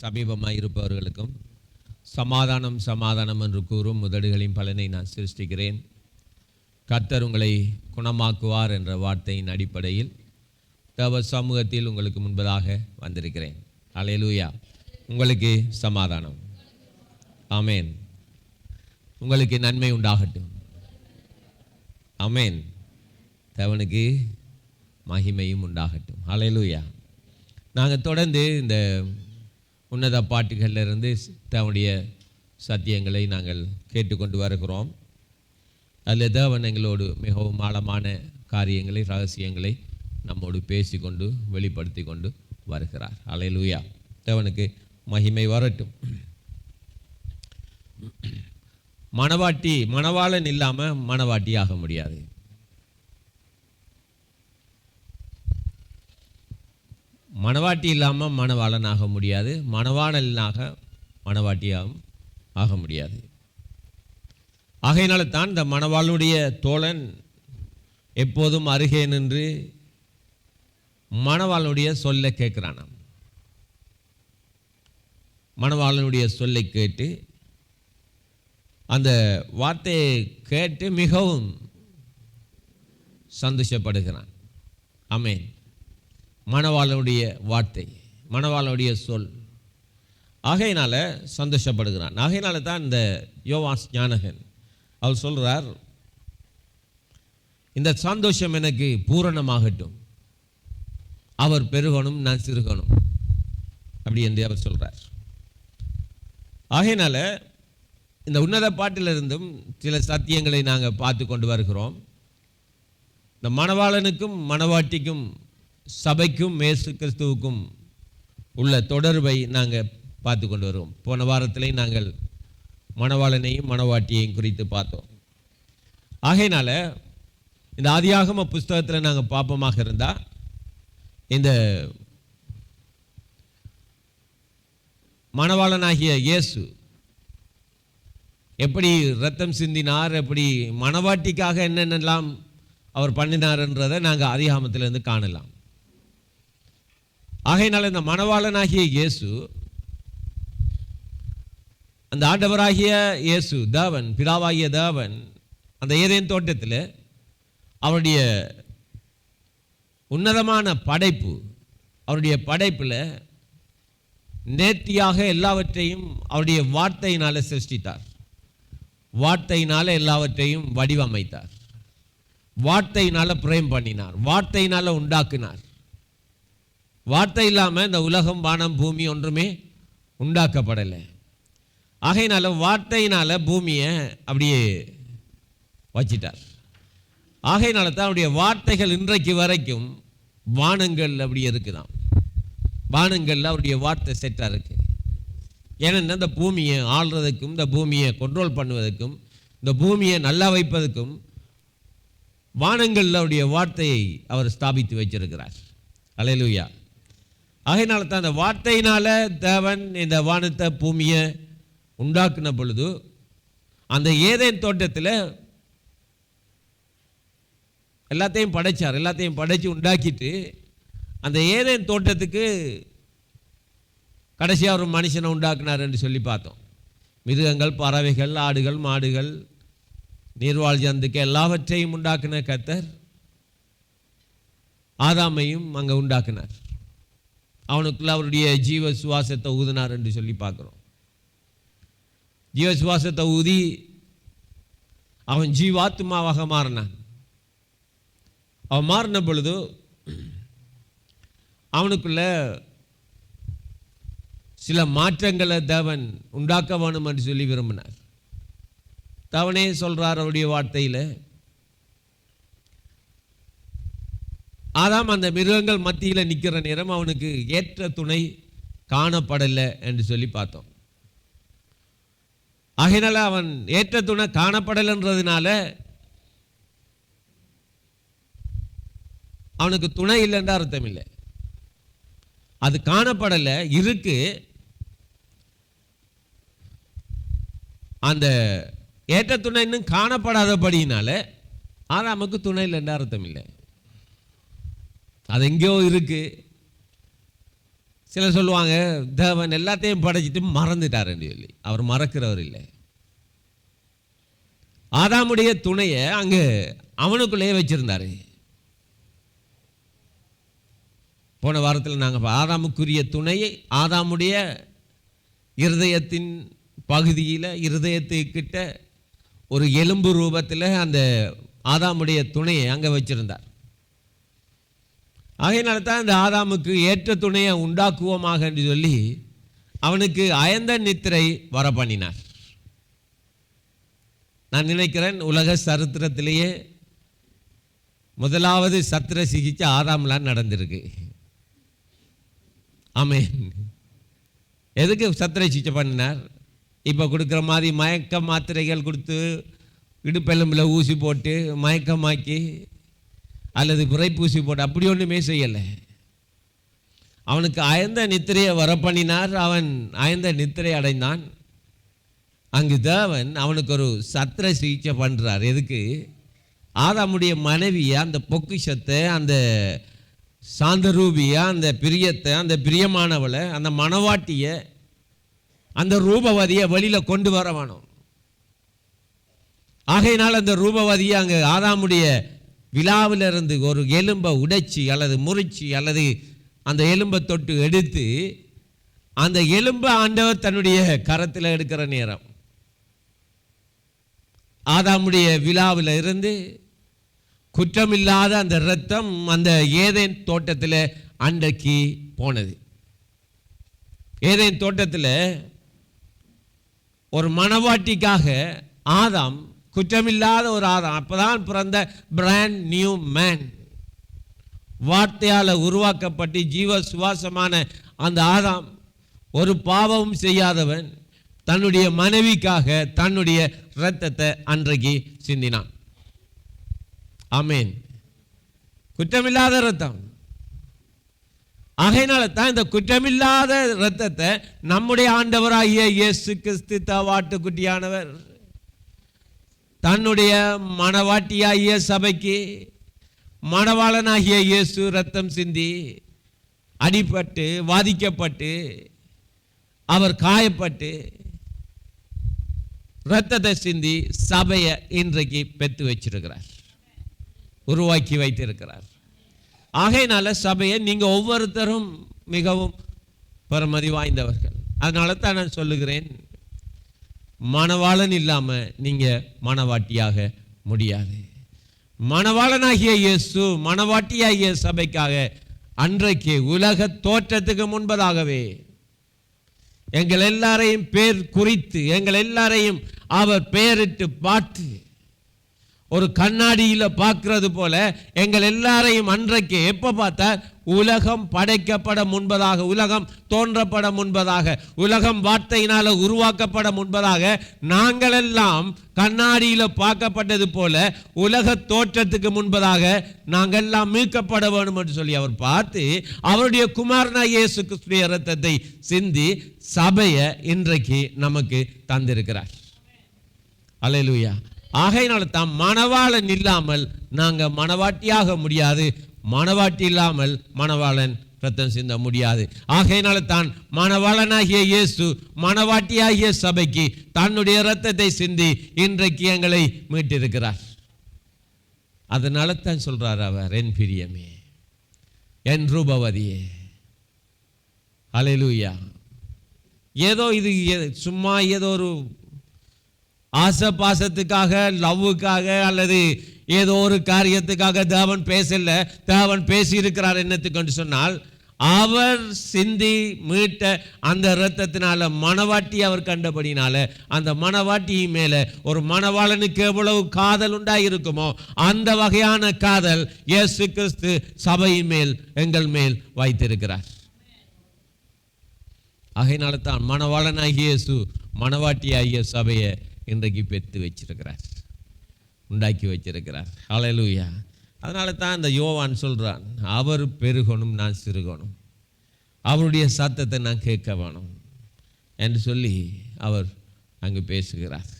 சமீபமாய் இருப்பவர்களுக்கும் சமாதானம் சமாதானம் என்று கூறும் முதடுகளின் பலனை நான் சிருஷ்டிக்கிறேன். கர்த்தர் உங்களை குணமாக்குவார் என்ற வார்த்தையின் அடிப்படையில் தேவ சமூகத்தில் உங்களுக்கு முன்பதாக வந்திருக்கிறேன். அல்லேலூயா. உங்களுக்கு சமாதானம். ஆமேன். உங்களுக்கு நன்மை உண்டாகட்டும். ஆமேன். தேவனுக்கு மகிமையும் உண்டாகட்டும். அல்லேலூயா. நாங்கள் தொடர்ந்து இந்த உன்னத பாட்டுகளிலிருந்து தேவனுடைய சத்தியங்களை நாங்கள் கேட்டுக்கொண்டு வருகிறோம். அதில் தேவன் எங்களோடு மிகவும் ஆழமான காரியங்களை, ரகசியங்களை நம்மோடு பேசிக்கொண்டு வெளிப்படுத்தி கொண்டு வருகிறார். அல்லேலூயா. தேவனுக்கு மகிமை வரட்டும். மணவாளன் இல்லாமல் மணவாட்டி ஆக முடியாது. மணவாட்டி இல்லாமல் மணவாளன் ஆக முடியாது. மணவாளனாக மணவாட்டியாகவும் ஆக முடியாது. ஆகையினால தான் இந்த மணவாளனுடைய தோழன் எப்போதும் அருகே நின்று மணவாளனுடைய சொல்லை கேட்கிறானாம். மணவாளனுடைய சொல்லை கேட்டு அந்த வார்த்தையை கேட்டு மிகவும் சந்தோஷப்படுகிறான். ஆமென். மணவாளனுடைய வார்த்தை, மணவாளனுடைய சொல், ஆகையினால சந்தோஷப்படுகிறான். ஆகையினால தான் இந்த யோவான் ஞானகன் அவர் சொல்கிறார், இந்த சந்தோஷம் எனக்கு பூரணமாகட்டும், அவர் பெருகணும், நான் சிறுகணும், அப்படி என்று அவர் சொல்கிறார். ஆகையினால இந்த உன்னத பாட்டிலிருந்தும் சில சத்தியங்களை நாங்கள் பார்த்து கொண்டு வருகிறோம். இந்த மணவாளனுக்கும் மணவாட்டிக்கும் சபைக்கும் இயேசு கிறிஸ்துவுக்கும் உள்ள தொடர்பை நாங்கள் பார்த்து கொண்டு வருவோம். போன வாரத்திலே நாங்கள் மணவாளனையும் மணவாட்டியையும் குறித்து பார்த்தோம். ஆகையினால இந்த ஆதியாகம புஸ்தகத்தில் நாங்கள் பார்ப்போமாக இருந்தால் இந்த மணவாளனாகிய இயேசு எப்படி ரத்தம் சிந்தினார், எப்படி மணவாட்டிக்காக என்னென்னலாம் அவர் பண்ணினார்ன்றதை நாங்கள் ஆதியாகமத்திலிருந்து காணலாம். ஆகையினால இந்த மணவாளனாகிய இயேசு, அந்த ஆண்டவராகிய இயேசு தேவன், பிதாவாகிய தேவன் அந்த ஏதேன் தோட்டத்தில் அவருடைய உன்னதமான படைப்பு, அவருடைய படைப்பில் நேர்த்தியாக எல்லாவற்றையும் அவருடைய வார்த்தையினால் சிருஷ்டித்தார். வார்த்தையினால் எல்லாவற்றையும் வடிவமைத்தார். வார்த்தையினால் பிரேம் பண்ணினார். வார்த்தையினால் உண்டாக்கினார். வார்த்தை இல்லாமல் இந்த உலகம், வானம், பூமி ஒன்றுமே உண்டாக்கப்படலை. ஆகையினால வார்த்தையினால் பூமியை அப்படியே வச்சிட்டார். ஆகையினால தான் அவருடைய வார்த்தைகள் இன்றைக்கு வரைக்கும் வானங்கள் அப்படி இருக்குதாம். வானங்களில் அவருடைய வார்த்தை செட்டாக இருக்கு. ஏன்னா இந்த பூமியை ஆள்றதுக்கும், இந்த பூமியை கண்ட்ரோல் பண்ணுவதற்கும், இந்த பூமியை நல்லா வைப்பதற்கும் வானங்களில் அவருடைய வார்த்தையை அவர் ஸ்தாபித்து வச்சிருக்கிறார். அல்லேலூயா. ஆகையினால தான் அந்த வார்த்தையினால தேவன் இந்த வானத்தை பூமியை உண்டாக்குன பொழுது அந்த ஏதேன் தோட்டத்தில் எல்லாத்தையும் படைச்சார். எல்லாத்தையும் படைச்சு உண்டாக்கிட்டு அந்த ஏதேன் தோட்டத்துக்கு கடைசியாக ஒரு மனுஷனை உண்டாக்குனார் என்று சொல்லி பார்த்தோம். மிருகங்கள், பறவைகள், ஆடுகள், மாடுகள், நீர்வாழ் ஜந்துக்கு எல்லாவற்றையும் உண்டாக்குன கர்த்தர் ஆதாமையும் அங்கே உண்டாக்குனார். அவனுக்குள்ள அவருடைய ஜீவ சுவாசத்தை ஊதினார் என்று சொல்லி பார்க்குறோம். ஜீவ சுவாசத்தை ஊதி அவன் ஜீவாத்மாவாக மாறினான். அவன் மாறின பொழுது அவனுக்குள்ள சில மாற்றங்களை தேவன் உண்டாக்க வேணும் என்று சொல்லி விரும்பினார். தேவனே சொல்றார் அவருடைய வார்த்தையில், ஆதாம் அந்த மிருகங்கள் மத்தியில் நிற்கிற நேரம் அவனுக்கு ஏற்ற துணை காணப்படலை என்று சொல்லி பார்த்தோம். ஆகையினால அவன் ஏற்ற துணை காணப்படலைன்றதுனால அவனுக்கு துணை இல்லைன்ற அர்த்தம் இல்லை. அது காணப்படலை, இருக்கு. அந்த ஏற்ற துணை இன்னும் காணப்படாதபடினால ஆதாமுக்கு துணை இல்லைன்ற அர்த்தம் இல்லை. அது எங்கேயோ இருக்கு. சிலர் சொல்லுவாங்க தேவன் எல்லாத்தையும் படைச்சிட்டு மறந்துட்டாருன்னு சொல்லி. அவர் மறக்கிறவர் இல்லை. ஆதாமுடைய துணையை அங்கே அவனுக்குள்ளேயே வச்சிருந்தாரு. போன வாரத்தில் நாங்கள் ஆதாமுக்குரிய துணையை ஆதாமுடைய இருதயத்தின் பகுதியில், இருதயத்துக்கிட்ட ஒரு எலும்பு ரூபத்தில் அந்த ஆதாமுடைய துணையை அங்கே வச்சிருந்தார். ஆகையினால தான் இந்த ஆதாமுக்கு ஏற்ற துணையை உண்டாக்குவோமாக என்று சொல்லி அவனுக்கு அயர்ந்த நித்திரை வர பண்ணினார். நான் நினைக்கிறேன் உலக சரித்திரத்திலேயே முதலாவது சத்திர சிகிச்சை ஆதாம்லாம் நடந்திருக்கு. ஆமென். எதுக்கு சத்திர சிகிச்சை பண்ணினார்? இப்போ கொடுக்குற மாதிரி மயக்க மாத்திரைகள் கொடுத்து இடுப்பெலும்பில் ஊசி போட்டு மயக்கமாக்கி அல்லது விரைப்பூசி போட்டு அப்படி ஒன்றுமே செய்யலை. அவனுக்கு அயர்ந்த நித்திரையை வர பண்ணினார். அவன் அயர்ந்த நித்திரை அடைந்தான். அங்கு தேவன் அவனுக்கு ஒரு சத்திர சிகிச்சை பண்ணுறார். எதுக்கு? ஆதாமுடைய மனைவியை, அந்த பொக்கிஷத்தை, அந்த சாந்தரூபியை, அந்த பிரியத்தை, அந்த பிரியமானவளை, அந்த மணவாட்டியை, அந்த ரூபவதியை வெளியில் கொண்டு வர வேணும். ஆகையினால் அந்த ரூபவதியை அங்கே ஆதாமுடைய விழாவிலிருந்து ஒரு எலும்பை உடைச்சி அல்லது முறிச்சி அல்லது அந்த எலும்பை தொட்டு எடுத்து அந்த எலும்பை ஆண்டவர் தன்னுடைய கரத்தில் எடுக்கிற நேரம் ஆதாமுடைய விழாவில் இருந்து குற்றமில்லாத அந்த இரத்தம் அந்த ஏதேன் தோட்டத்தில் அன்றைக்கு போனது. ஏதேன் தோட்டத்தில் ஒரு மணவாட்டிக்காக ஆதாம், குற்றமில்லாத ஒரு ஆதாம், அப்பதான் பிறந்த பிராண்ட் நியூ மேன், வார்த்தையால் உருவாக்கப்பட்டு ஜீவ சுவாசமான அந்த ஆதாம், ஒரு பாவமும் செய்யாதவன், தன்னுடைய மனைவிக்காக தன்னுடைய இரத்தத்தை அன்றைக்கு சிந்தினான். ஆமென். குற்றமில்லாத இரத்தம். ஆகையினால தான் இந்த குற்றமில்லாத இரத்தத்தை நம்முடைய ஆண்டவராகிய இயேசு கிறிஸ்து தவாட்டுக்குட்டியானவர் தன்னுடைய மணவாட்டியாகிய சபைக்கு, மணவாளனாகிய இயேசு ரத்தம் சிந்தி அடிபட்டு வாதிக்கப்பட்டு அவர் காயப்பட்டு இரத்தத்தை சிந்தி சபையை இன்றைக்கு பெற்று வச்சிருக்கிறார், உருவாக்கி வைத்திருக்கிறார். ஆகையினால சபையை நீங்கள் ஒவ்வொருத்தரும் மிகவும் பெருமதி வாய்ந்தவர்கள். அதனால தான் நான் சொல்லுகிறேன், மணவாளன் இல்லாமல் நீங்கள் மணவாட்டியாக முடியாது. மணவாளனாகிய இயேசு மணவாட்டியாகிய சபைக்காக அன்றைக்கு உலக தோற்றத்துக்கு முன்பதாகவே எங்கள் எல்லாரையும் பேர் குறித்து, எங்கள் எல்லாரையும் அவர் பெயரிட்டு பார்த்து ஒரு கண்ணாடியில் பார்க்கிறது போல எங்கள் எல்லாரையும் அன்றைக்கு எப்போ பார்த்தார்? உலகம் படைக்கப்பட முன்பதாக, உலகம் தோன்றப்பட முன்பதாக, உலகம் வார்த்தையினால் உருவாக்கப்பட முன்பதாக நாங்கள் எல்லாம் கண்ணாடியில் பார்க்கப்பட்டது போல உலக தோற்றத்துக்கு முன்பதாக நாங்கள் எல்லாம் மீட்கப்பட வேண்டும் என்று சொல்லி அவர் பார்த்து அவருடைய குமாரனாகிய இயேசு கிறிஸ்துவின் இரத்தத்தை சிந்தி சபையை இன்றைக்கு நமக்கு தந்திருக்கிறார். அல்லேலூயா. ஆகையினால தான் மணவாளன் இல்லாமல் நாங்கள் மணவாட்டியாக முடியாது, மணவாட்டி இல்லாமல் மணவாளன் ரத்தம் சிந்த முடியாது. ஆகையினால தான் மணவாளனாகிய இயேசு மணவாட்டியாகிய சபைக்கு தன்னுடைய இரத்தத்தை சிந்தி இன்றைக்கு எங்களை மீட்டிருக்கிறார். அதனால தான் சொல்றார் அவர், என் பிரியமே, என் ரூபவதியே. அல்லேலூயா. ஏதோ இது சும்மா ஏதோ ஒரு ஆசை பாசத்துக்காக, லவ்வுக்காக அல்லது ஏதோ ஒரு காரியத்துக்காக தேவன் பேசல. தேவன் பேசியிருக்கிறார் என்னத்துக்கு சொன்னால், அவர் சிந்தி மீட்ட அந்த இரத்தத்தினால மணவாட்டி அவர் கண்டபடினால அந்த மணவாட்டி மேலே ஒரு மணவாளனுக்கு எவ்வளவு காதல் உண்டாயிருக்குமோ அந்த வகையான காதல் இயேசு கிறிஸ்து சபையின் மேல், எங்கள் மேல் வைத்திருக்கிறார். ஆகையினால தான் மணவாளனாகிய இயேசு மணவாட்டியாகிய சபையை இன்றைக்கு பெற்று வச்சிருக்கிறார், உண்டாக்கி வச்சிருக்கிறார். ஹல்லேலூயா. அதனால தான் இந்த யோவான் சொல்கிறான், அவர் பெருகணும், நான் சிறுகணும், அவருடைய சத்தத்தை நான் கேட்க வேணும் என்று சொல்லி அவர் அங்கு பேசுகிறார்.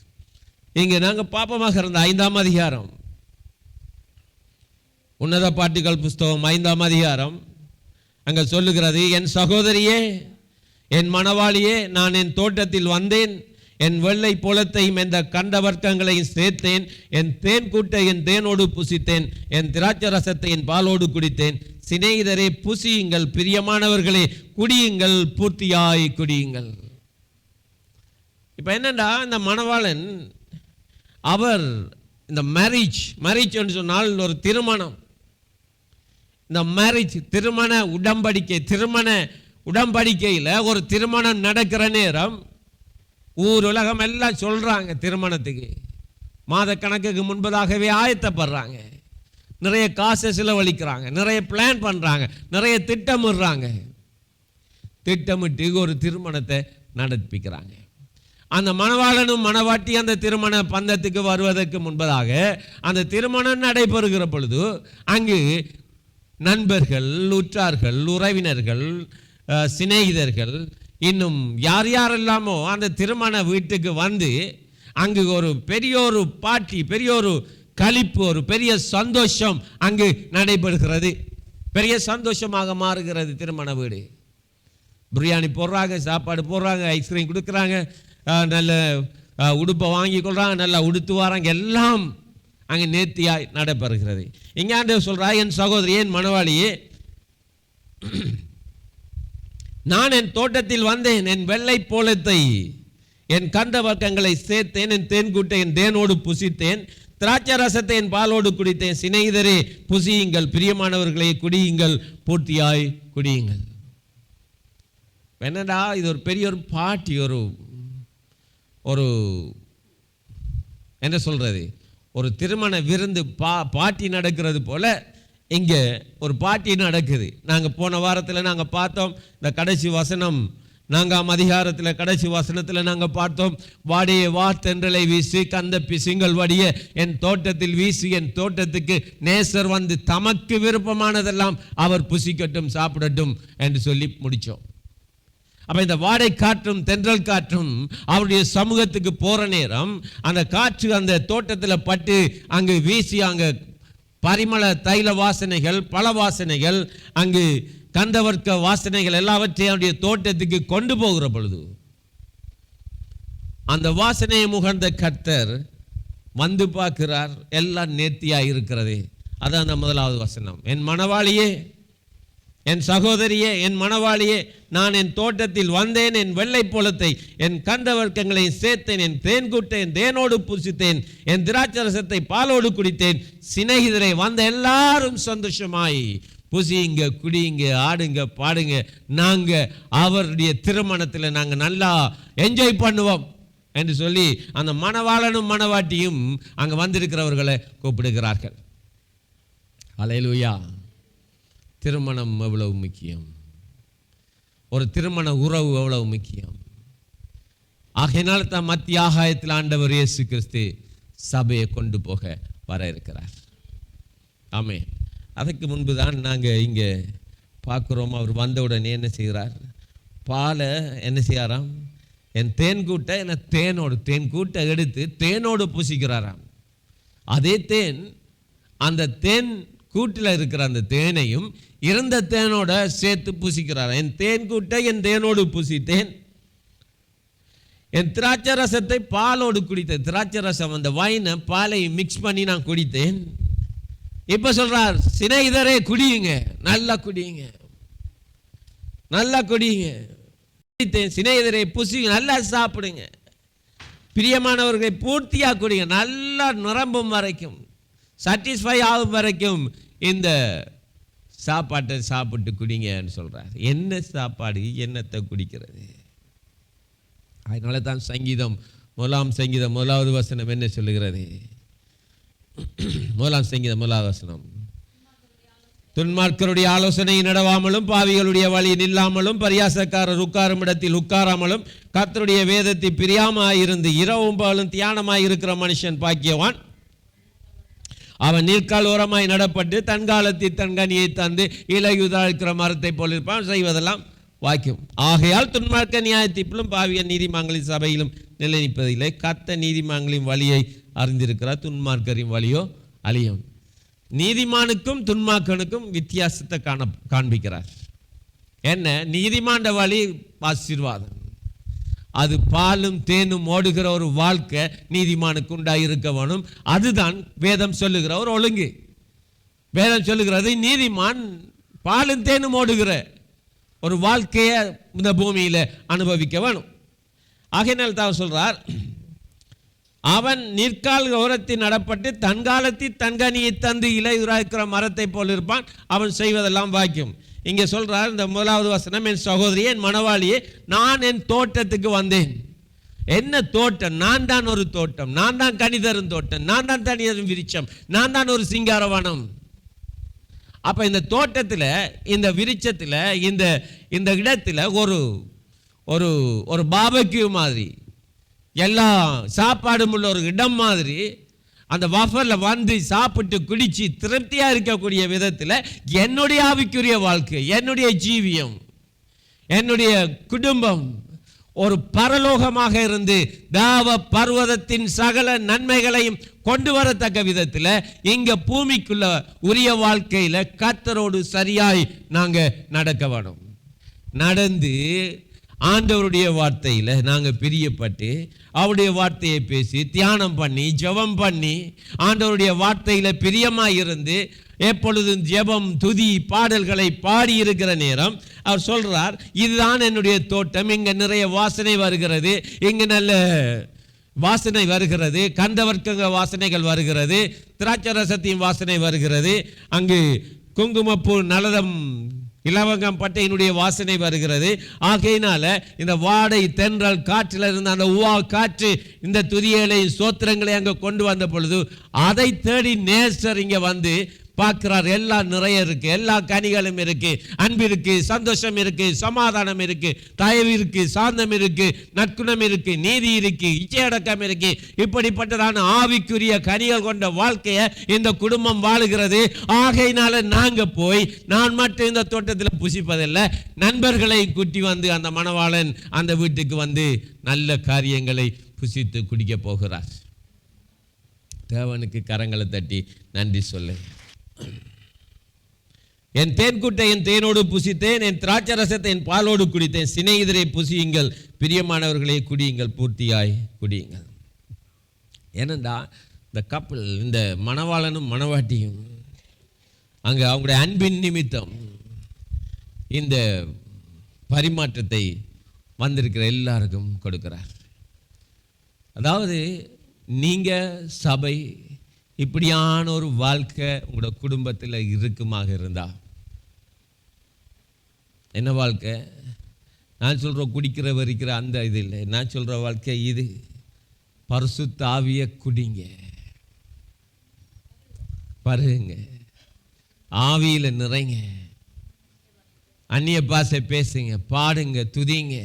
இங்கே நாங்கள் பாப்பமாக இருந்த 5ஆம் அதிகாரம், உன்னத பாட்டுகள் புஸ்தகம் 5ஆம் அதிகாரம் அங்கே சொல்லுகிறது, என் சகோதரியே, என் மணவாளியே, நான் என் தோட்டத்தில் வந்தேன், என் வெள்ளை புலத்தையும் எந்த கண்ட வர்க்கங்களையும் சேர்த்தேன், என் தேன் கூட்டை என் தேனோடு புசித்தேன், என் திராட்சை ரசத்தை என் பாலோடு குடித்தேன். சிநேகிதரே புசியுங்கள், பிரியமானவர்களே குடியுங்கள், பூர்த்தியாய் குடியுங்கள். இப்போ என்னண்டா, இந்த மணவாளன் அவர் இந்த மேரேஜ் என்று சொன்னால் ஒரு திருமணம். இந்த மேரேஜ் திருமண உடன்படிக்கையில் ஒரு திருமணம் நடக்கிற நேரம் ஊர் உலகம் எல்லாம் சொல்கிறாங்க, திருமணத்துக்கு மாதக்கணக்குக்கு முன்பதாகவே ஆயத்தப்படுறாங்க, நிறைய காசை செலவழிக்கிறாங்க, நிறைய பிளான் பண்ணுறாங்க, நிறைய திட்டமிடுறாங்க, திட்டமிட்டு ஒரு திருமணத்தை நடப்பிக்கிறாங்க. அந்த மணவாளனும் மணவாட்டி அந்த திருமண பந்தத்துக்கு வருவதற்கு முன்பதாக அந்த திருமணம் நடைபெறுகிற பொழுது அங்கு நண்பர்கள், உற்றார்கள், உறவினர்கள், சிநேகிதர்கள், இன்னும் யார் யாரெல்லாமோ அந்த திருமண வீட்டுக்கு வந்து அங்கு ஒரு பெரிய ஒரு பார்ட்டி, பெரிய ஒரு களிப்பு, ஒரு பெரிய சந்தோஷம் அங்கு நடைபெறுகிறது. பெரிய சந்தோஷமாக மாறுகிறது திருமண வீடு. பிரியாணி போடுறாங்க, சாப்பாடு போடுறாங்க, ஐஸ்கிரீம் கொடுக்குறாங்க, நல்ல உடுப்பை வாங்கி கொள்றாங்க, நல்லா உடுத்து வராங்க, எல்லாம் அங்கே நேர்த்தியாய் நடைபெறுகிறது. இங்கே சொல்றா, என் சகோதரி, என் மணவாளியே, நான் என் தோட்டத்தில் வந்தேன், என் வெள்ளை போலத்தை என் கண்ட வர்க்கங்களை சேர்த்தேன், என் தேன்கூட்டை என் தேனோடு புசித்தேன், திராட்சை ரசத்தை என் பாலோடு குடித்தேன். சிநேகிதரே புசியுங்கள், பிரியமானவர்களை குடியுங்கள், பூர்த்தியாய் குடியுங்கள். என்னடா இது ஒரு பெரிய ஒரு பார்ட்டி, ஒரு என்ன சொல்றது, ஒரு திருமண விருந்து பார்ட்டி நடக்கிறது போல இங்கே ஒரு பார்ட்டி நடக்குது. நாங்கள் போன வாரத்தில் நாங்கள் பார்த்தோம், இந்த கடைசி வசனம் 4ஆம் அதிகாரத்தில் கடைசி வசனத்தில் நாங்கள் பார்த்தோம், வாடிய வார்த்தென்றலை வீசி கந்த பிசுங்கள் வடிய என் தோட்டத்தில் வீசி என் தோட்டத்துக்கு நேசர் வந்து தமக்கு விருப்பமானதெல்லாம் அவர் புசிக்கட்டும், சாப்பிடட்டும் என்று சொல்லி முடித்தோம். அப்போ இந்த வாடை காற்றும் தென்றல் காற்றும் அவருடைய சமூகத்துக்கு போகிற நேரம் அந்த காற்று அந்த தோட்டத்தில் பட்டு அங்கு வீசி அங்கே பரிமள தைல வாசனைகள், பல வாசனைகள், அங்கு கந்தவர்க்க வாசனைகள் எல்லாவற்றையும் அவருடைய தோட்டத்துக்கு கொண்டு போகிற பொழுது அந்த வாசனையை முகர்ந்த கர்த்தர் வந்து பார்க்கிறார், எல்லாம் நேர்த்தியாக இருக்கிறது. அதான் அந்த முதலாவது வசனம், என் மணவாளியே, என் சகோதரியே, என் மணவாளியே, நான் என் தோட்டத்தில் வந்தேன், என் வெள்ளை போலத்தை என் கந்தவர்க்கங்களை சேர்த்தேன், என் தேன்கூட்டை என் தேனோடு புசித்தேன், என் திராட்சை ரசத்தை பாலோடு குடித்தேன். சிநேகிதரை வந்த எல்லாரும் சந்தோஷமாய் புசியுங்க, குடியுங்க, ஆடுங்க, பாடுங்க, நாங்கள் அவருடைய திருமணத்தில் நாங்கள் நல்லா என்ஜாய் பண்ணுவோம். என்று சொல்லி அந்த மணவாளனும் மணவாட்டியும் அங்கே வந்திருக்கிறவர்களை கூப்பிடுகிறார்கள். அல்லேலூயா. திருமணம் எவ்வளவு முக்கியம், ஒரு திருமண உறவு எவ்வளவு முக்கியம். ஆகையினால் தான் மத்திய ஆகாயத்தில் ஆண்டவர் இயேசு கிறிஸ்து சபையை கொண்டு போக வர இருக்கிறார். ஆமென். அதற்கு முன்பு தான் நாங்கள் இங்கே பார்க்குறோம். அவர் வந்தவுடனே என்ன செய்கிறார்? பாலை என்ன செய்யாராம்? என் தேன் கூட்டை என்ன தேன் கூட்டை எடுத்து தேனோடு பூசிக்கிறாராம். அதே தேன், அந்த தேன் கூட்டில் இருக்கிற அந்த தேனையும் இறந்த தேனோட சேர்த்து பூசிக்கிறாராம். என் தேன் கூட்டை என் தேனோடு பூசித்தேன், என் திராட்சை ரசத்தை பாலோடு குடித்தேன். திராட்சை ரசம் அந்த வைனை பாலை மிக்ஸ் பண்ணி நான் குடித்தேன். இப்போ சொல்றார், சிநேகிதரே குடியுங்க, நல்லா குடியுங்க, நல்லா குடியுங்க. சிநேகிதரை புசிங்க, நல்லா சாப்பிடுங்க, பிரியமானவர்களை பூர்த்தியாக குடிங்க, நல்லா நிரம்பும் வரைக்கும், சாட்டிஸ்ஃபை ஆகும் வரைக்கும் இந்த சாப்பாட்டை சாப்பிட்டு குடிங்கன்னு சொல்றார். என்ன சாப்பாடு, என்னத்தை குடிக்கிறது? அதனால தான் சங்கீதம் 1 வசனம் என்ன சொல்லுகிறது? 1 சங்கீதம் 1 வசனம், துன்மார்க்கருடைய ஆலோசனை நடவாமலும் பாவிகளுடைய வழி நில்லாமலும் பரியாசக்காரர் உட்காரும் இடத்தில் உட்காராமலும் கர்த்தருடைய வேதத்தை பிரியாமாயிருந்து இரவும் பகலும் தியானமாயிருக்கிற மனுஷன் பாக்கியவான். அவன் நீர்க்கால் ஓரமாய் நடப்பட்டு தன்காலத்தில் தன் கனியை தந்து இலையுதாழ்கிற மரத்தை போல் இருப்பான், செய்வதெல்லாம் வாக்கியம். ஆகையால் துன்மார்க்க நியாயத்தீர்ப்பிலும் பாவிய நீதிமான்களின் சபையிலும் நிலை நிற்பதில்லை. கர்த்தர் நீதிமான்களின் வழியை அறிந்திருக்கிறார், துன்மார்க்கரின் வழியோ அழியும். நீதிமானுக்கும் துன்மார்க்கனுக்கும் வித்தியாசத்தை காண்பிக்கிறார். என்ன? நீதிமாண்ட வழி ஆசீர்வாதம், அது பாலும் தேனும் ஓடுகிற ஒரு வாழ்க்கை நீதிமானுக்கு உண்டாயிருக்க வேணும். அதுதான் வேதம் சொல்லுகிற ஒரு ஒழுங்கு. வேதம் சொல்லுகிறது நீதிமான் பாலும் தேனும் ஓடுகிற ஒரு வாழ்க்கையை இந்த பூமியில் அனுபவிக்க வேணும். ஆகையினால் தான் சொல்றார், அவன் நீர்க்கால் ஓரத்தில் நடப்பட்டு தன்காலத்தில் தன்கனியை தந்து இலையுறாய்க்கிற மரத்தை போல் இருப்பான், அவன் செய்வதெல்லாம் வாக்கியம். இங்கே சொல்றார் இந்த 1வது வசனம், என் சகோதரியே, என் மணவாளியே, நான் என் தோட்டத்துக்கு வந்தேன். என்ன தோட்டம்? நான் தான் ஒரு தோட்டம், நான் தான் கனிதரும் தோட்டம், நான் தான் தனிதரும் விருட்சம், நான் தான் ஒரு சிங்காரவனம். அப்ப இந்த தோட்டத்தில், இந்த விருட்சத்தில், இந்த இடத்துல ஒரு ஒரு ஒரு பாபக்யூ மாதிரி, எல்லா சாப்பாடும் உள்ள ஒரு இடம் மாதிரி, அந்த வஃபரில் வந்து சாப்பிட்டு குடிச்சு திருப்தியாக இருக்கக்கூடிய விதத்தில் என்னுடைய ஆவிக்குரிய வாழ்க்கை, என்னுடைய ஜீவியம், என்னுடைய குடும்பம் ஒரு பரலோகமாக இருந்து தேவ பர்வதத்தின் சகல நன்மைகளையும் கொண்டு வரத்தக்க விதத்தில் இங்க பூமிக்குள்ள உரிய வாழ்க்கையில் கர்த்தரோடு சரியாய் நாங்கள் நடக்க வேணும். நடந்து ஆண்டவருடைய வார்த்தையில் நாங்கள் பிரியப்பட்டு அவருடைய வார்த்தையை பேசி தியானம் பண்ணி ஜெபம் பண்ணி ஆண்டவருடைய வார்த்தையில் பிரியமாக இருந்து எப்பொழுதும் ஜெபம் துதி பாடல்களை பாடி இருக்கிற நேரம் அவர் சொல்றார், இதுதான் என்னுடைய தோட்டம், இங்கே நிறைய வாசனை வருகிறது, இங்கே நல்ல வாசனை வருகிறது, கந்தவர்க்கங்க வாசனைகள் வருகிறது, திராட்சை ரசத்தின் வாசனை வருகிறது, அங்கு குங்குமப்பூ நலதம் இலவங்கம் பட்டையினுடைய வாசனை வருகிறது. ஆகையினால இந்த வாடை தென்றல் காற்றில் இருந்த அந்த உவா காற்று இந்த துதியலை சோத்திரங்களை அங்கே கொண்டு வந்த பொழுது அதை தேடி நேசர் இங்கே வந்து பார்க்கிறார். எல்லாம் நிறைய இருக்கு, எல்லா கனிகளும் இருக்கு, அன்பு இருக்கு, சந்தோஷம் இருக்கு, சமாதானம் இருக்கு, தயவு இருக்கு, சாந்தம் இருக்கு, நற்குணம் இருக்கு, நீதி இருக்கு, இச்சையடக்கம் இருக்கு. இப்படிப்பட்டதான ஆவிக்குரிய கனிகள் கொண்ட வாழ்க்கையை இந்த குடும்பம் வாழுகிறது. ஆகையினால நாங்க போய் நான் மட்டும் இந்த தோட்டத்தில் புசிப்பதில்லை, நண்பர்களை கூட்டி வந்து அந்த மணவாளன் அந்த வீட்டுக்கு வந்து நல்ல காரியங்களை புசித்து குடிக்க போகிறார். தேவனுக்கு கரங்களை தட்டி நன்றி சொல்லு. என் தேன்கூட்டை என் தேனோடு புசித்தேன், என் திராட்சை ரசத்தை என் பாலோடு குடித்தேன். சிநேகிதரை புசியுங்கள், பிரியமானவர்களே குடியுங்கள், பூர்த்தியாய் குடியுங்கள். ஏனென்றா இந்த கப்பல், இந்த மணவாளனும் மணவாட்டியும் அங்கே அவங்களுடைய அன்பின் நிமித்தம் இந்த பரிமாற்றத்தை வந்திருக்கிற எல்லாருக்கும் கொடுக்கிறார். அதாவது நீங்கள் சபை இப்படியான ஒரு வாழ்க்கை உங்களோட குடும்பத்தில் இருக்குமாக இருந்தா என்ன வாழ்க்கை? நான் சொல்கிற குடிக்கிற வரிக்கிற அந்த இது இல்லை, நான் சொல்கிற வாழ்க்கை இது. பரிசுத்த ஆவியை குடிங்க, பருகுங்க, ஆவியில் நிறைங்க, அந்நிய பாஷை பேசுங்க, பாடுங்க, துதிங்க,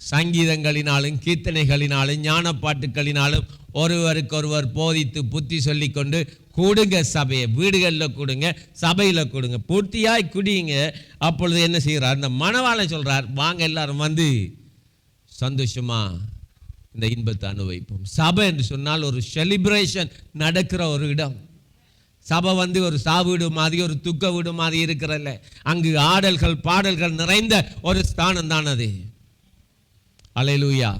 சங்கீதங்களினாலும் கீர்த்தனைகளினாலும் ஞான பாட்டுக்களினாலும் ஒருவருக்கொருவர் போதித்து புத்தி சொல்லி கொண்டு கூடுங்க. சபையை வீடுகளில் கூடுங்க, சபையில் கூடுங்க, பூர்த்தியாய் குடிங்க. அப்பொழுது என்ன செய்கிறார்? இந்த மணவாளன் சொல்கிறார், வாங்க எல்லாரும் வந்து சந்தோஷமா இந்த இன்பத்தை அனுபவிப்போம். சபை என்று சொன்னால் ஒரு செலிப்ரேஷன் நடக்கிற ஒரு இடம். சபை வந்து ஒரு சாவீடு மாதிரி, ஒரு துக்க வீடு மாதிரி இருக்கிறல்ல. அங்கு ஆடல்கள் பாடல்கள் நிறைந்த ஒரு ஸ்தானம் தான் அது. அல்லேலூயா.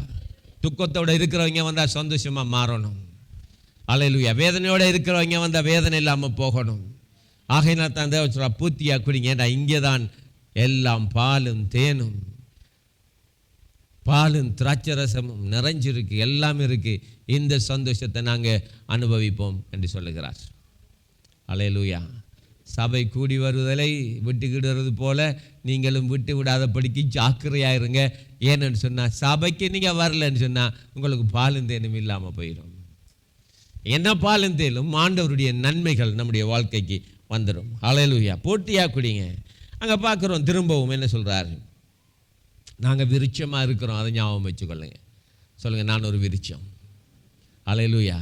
துக்கத்தோடு இருக்கிறவங்க வந்தால் சந்தோஷமாக மாறணும். அல்லேலூயா. வேதனையோடு இருக்கிறவங்க வந்தால் வேதனை இல்லாமல் போகணும். ஆகையினால் தான் சொல்கிறா, பூத்தியாக குடிங்க, இங்கே தான் எல்லாம் பாலும் தேனும் பாலும் திராட்சரசமும் நிறைஞ்சிருக்கு, எல்லாம் இருக்குது. இந்த சந்தோஷத்தை நாங்கள் அனுபவிப்போம் என்று சொல்லுகிறார். அல்லேலூயா. சபை கூடி வருவதை விட்டுக்கிடுறது போல நீங்களும் விட்டு விடாதபடிக்கு ஜாக்கிரதையாயிருங்க. ஏன்னு சொன்னால் சபைக்கு நீங்கள் வரலன்னு சொன்னால் உங்களுக்கு பாலும் தேனும் இல்லாமல் போயிடும். என்ன பாலும் தேனும்? ஆண்டவருடைய நன்மைகள் நம்முடைய வாழ்க்கைக்கு வந்துடும். அல்லேலூயா. போட்டியாக குடிங்க. அங்கே பார்க்குறோம், திரும்பவும் என்ன சொல்கிறாரு? நாங்கள் விருட்சமாக இருக்கிறோம், அதை ஞாபகம் வச்சுக்கொள்ளுங்க. சொல்லுங்கள், நான் ஒரு விருட்சம். அல்லேலூயா.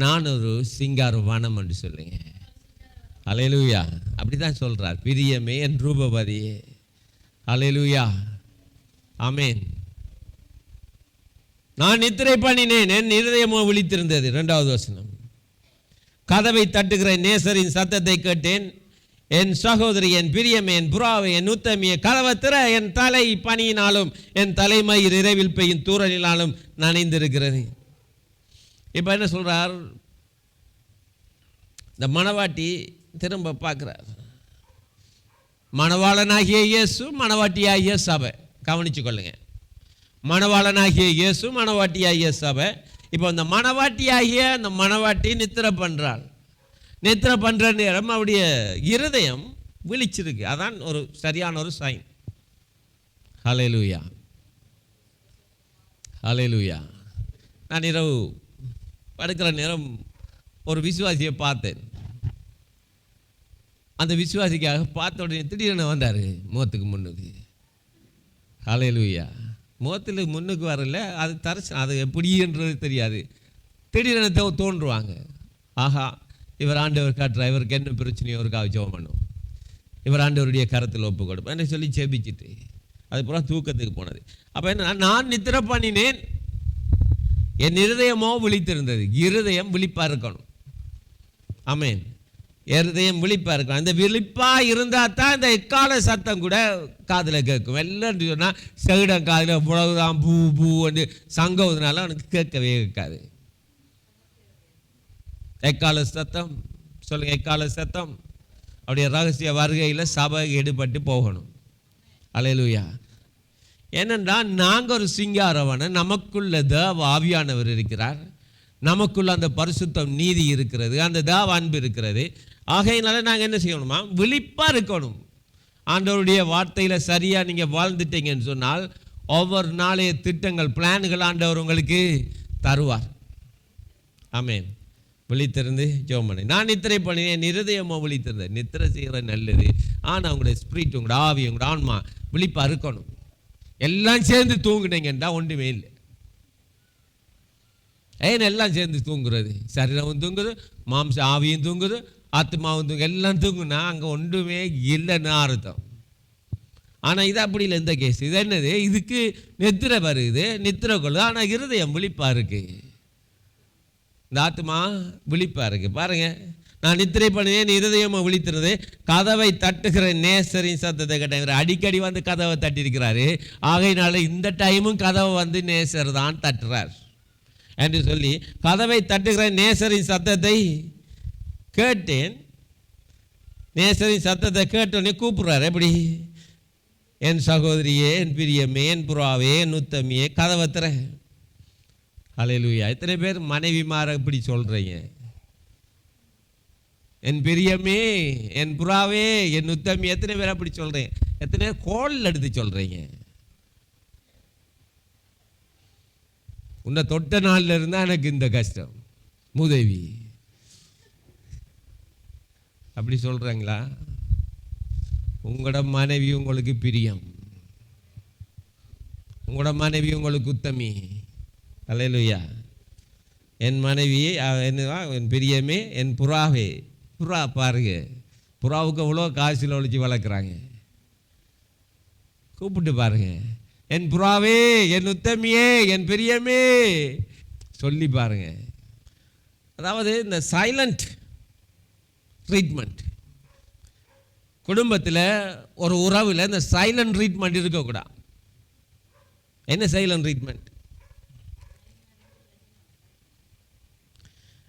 நான் ஒரு சிங்கார வனம் என்று சொல்லுங்க. அல்லேலூயா. அப்படி தான் சொல்கிறார். பிரியமே என் ரூபவதியே. அல்லேலூயா. ஆமேன். நான் நித்திரை பண்ணினேன், என் இருதயமோ விழித்திருந்தது. 2வது வசனம். கதவை தட்டுகிற நேசரின் சத்தத்தை கேட்டேன். என் சகோதரி, என் பிரியமே, என் புறாவை, என் உத்தமிய, கதவை திற. என் தலை பனியினாலும் என் தலைமயிர் இரவில் பெய்யும் தூறலினாலும் நனைந்திருக்கிறது. இப்போ என்ன சொல்கிறார்? இந்த மணவாட்டி திரும்ப பார்க்குறார். மணவாளனாகிய இயேசு, மணவாட்டியாகிய சபை. கவனிச்சு கொள்ளுங்க. மணவாளனாகிய இயேசு, மணவாட்டியாகிய சபை. இப்போ இந்த மணவாட்டியாகிய அந்த மணவாட்டி நித்திரை பண்ணுறாள். நித்திரை பண்ணுற நேரம் அவருடைய இருதயம் விழிச்சிருக்கு. அதான் ஒரு சரியான ஒரு சைன். ஹல்லேலூயா. ஹல்லேலூயா. நான் இரவு படுக்கிற நேரம் ஒரு விசுவாசியை பார்த்தேன். அந்த விசுவாசிக்காக பார்த்த உடனே திடீரென வந்தார் முகத்துக்கு முன்னுக்கு. ஹல்லேலூயா. முகத்தில் முன்னுக்கு வரல, அது தரிசனம், அது எப்படின்றது தெரியாது. திடீரென தோன்றுவாங்க. ஆஹா, இவர் ஆண்டவர் காட்டுறா, இவருக்கு என்ன பிரச்சனையோ அவருக்காக ஜெபம் பண்ணுவோம், இவர் ஆண்டவருடைய கரத்தில் ஒப்பு கொடுப்போம் என்ன சொல்லி ஜெபிச்சுட்டு அது பூரா தூக்கத்துக்கு போனது. அப்போ என்ன, நான் நித்திரை பண்ணினேன், என் இருதயமோ விழித்திருந்தது. இருதயம் விழிப்பாக இருக்கணும். ஆமேன். இருதயம் விழிப்பாக இருக்கணும். அந்த விழிப்பாக இருந்தால் தான் இந்த எக்கால சத்தம் கூட காதில் கேட்கும். எல்லாம் சொன்னால் செவிடம் காதில் புலவுதான் பூ பூ வந்து சங்கவுதுனால அவனுக்கு கேட்கவே கேட்காது. எக்கால சத்தம், சொல்லுங்கள், எக்கால சத்தம் அப்படியே ரகசிய வருகையில் சபை எடுபட்டு போகணும். அல்லேலூயா. ஏனென்றால் நாங்கள் ஒரு சிங்காரவனை, நமக்குள்ள தேவ ஆவியானவர் இருக்கிறார், நமக்குள்ள அந்த பரிசுத்தம் நீதி இருக்கிறது, அந்த தேவ அன்பு இருக்கிறது. ஆகையினால நாங்கள் என்ன செய்யணுமா? விழிப்பாக இருக்கணும். ஆண்டவருடைய வார்த்தையில் சரியாக நீங்கள் வாழ்ந்துட்டீங்கன்னு சொன்னால் ஒவ்வொரு நாளைய திட்டங்கள், பிளான்கள் ஆண்டவர் உங்களுக்கு தருவார். ஆமேன். விழித்திருந்து ஜெபம் பண்ணி. நான் நித்திரை பண்ணினேன், என் இருதயமோ விழித்திருந்தேன். நித்திரை செய்கிற நல்லது, ஆனால் உங்களுடைய ஸ்பிரிட், உங்களோட ஆவி, உங்களோட ஆன்மா விழிப்பாக இருக்கணும். எல்லாம் சேர்ந்து தூங்குனீங்கன்னா ஒன்றுமே இல்லை. ஏன் எல்லாம் சேர்ந்து தூங்குறது? சரீரமும் தூங்குது, மாம்ச ஆவியும் தூங்குது, ஆத்மாவும் தூங்கு, எல்லாம் தூங்குனா அங்கே ஒன்றுமே இல்லைன்னு அர்த்தம். ஆனால் இது அப்படி இல்லை. இந்த கேஸ் இது என்னது? இதுக்கு நித்திரை வருது, நித்திரை கொள்ளுது, ஆனால் இருதயம் விழிப்பாக இருக்குது. இந்த ஆத்மா விழிப்பாக இருக்குது. பாருங்கள், நான் நித்திரை பண்ணினேன், இருதயமாக விழித்திருந்தது. கதவை தட்டுகிற நேசரின் சத்தத்தை கேட்டேன். அடிக்கடி வந்து கதவை தட்டியிருக்கிறாரு. ஆகையினால இந்த டைமும் கதவை வந்து நேசர் தான் தட்டுறார் என்று சொல்லி கதவை தட்டுகிற நேசரின் சத்தத்தை கேட்டேன். நேசரின் சத்தத்தை கேட்டோன்னே கூப்பிட்றாரு. எப்படி? என் சகோதரியே, என் பிரியமே, என் புறாவே, என் உத்தமியே, கதவை திற. அல்லேலூயா. எத்தனை பேர் மனைவிமார இப்படி சொல்கிறீங்க? என் பிரியமே, என் புறாவே, என் உத்தமி, எத்தனை பேர் அப்படி சொல்கிறீங்க? எத்தனை பேர் கோல் எடுத்து சொல்கிறீங்க? உன்னை தொட்ட நாளில் இருந்தால் எனக்கு இந்த கஷ்டம். மூதேவி அப்படி சொல்கிறாங்களா? உங்களோட மனைவி உங்களுக்கு பிரியம், உங்களோட மனைவி உங்களுக்கு உத்தமி. அல்லேலூயா. என் மனைவி என்னவா, என் பிரியமே, என் புறாவே. புறா பாருங்க, புறாவுக்கு எவ்வளோ காசில் ஒழிச்சு வளர்க்குறாங்க. கூப்பிட்டு பாருங்க, என் புறாவே, என் உத்தமியே, என் பிரியமே சொல்லி பாருங்க. அதாவது இந்த சைலண்ட் ட்ரீட்மெண்ட் குடும்பத்தில், ஒரு உறவில் இந்த சைலண்ட் ட்ரீட்மெண்ட் இருக்கக்கூடாது. என்ன சைலண்ட் ட்ரீட்மெண்ட்?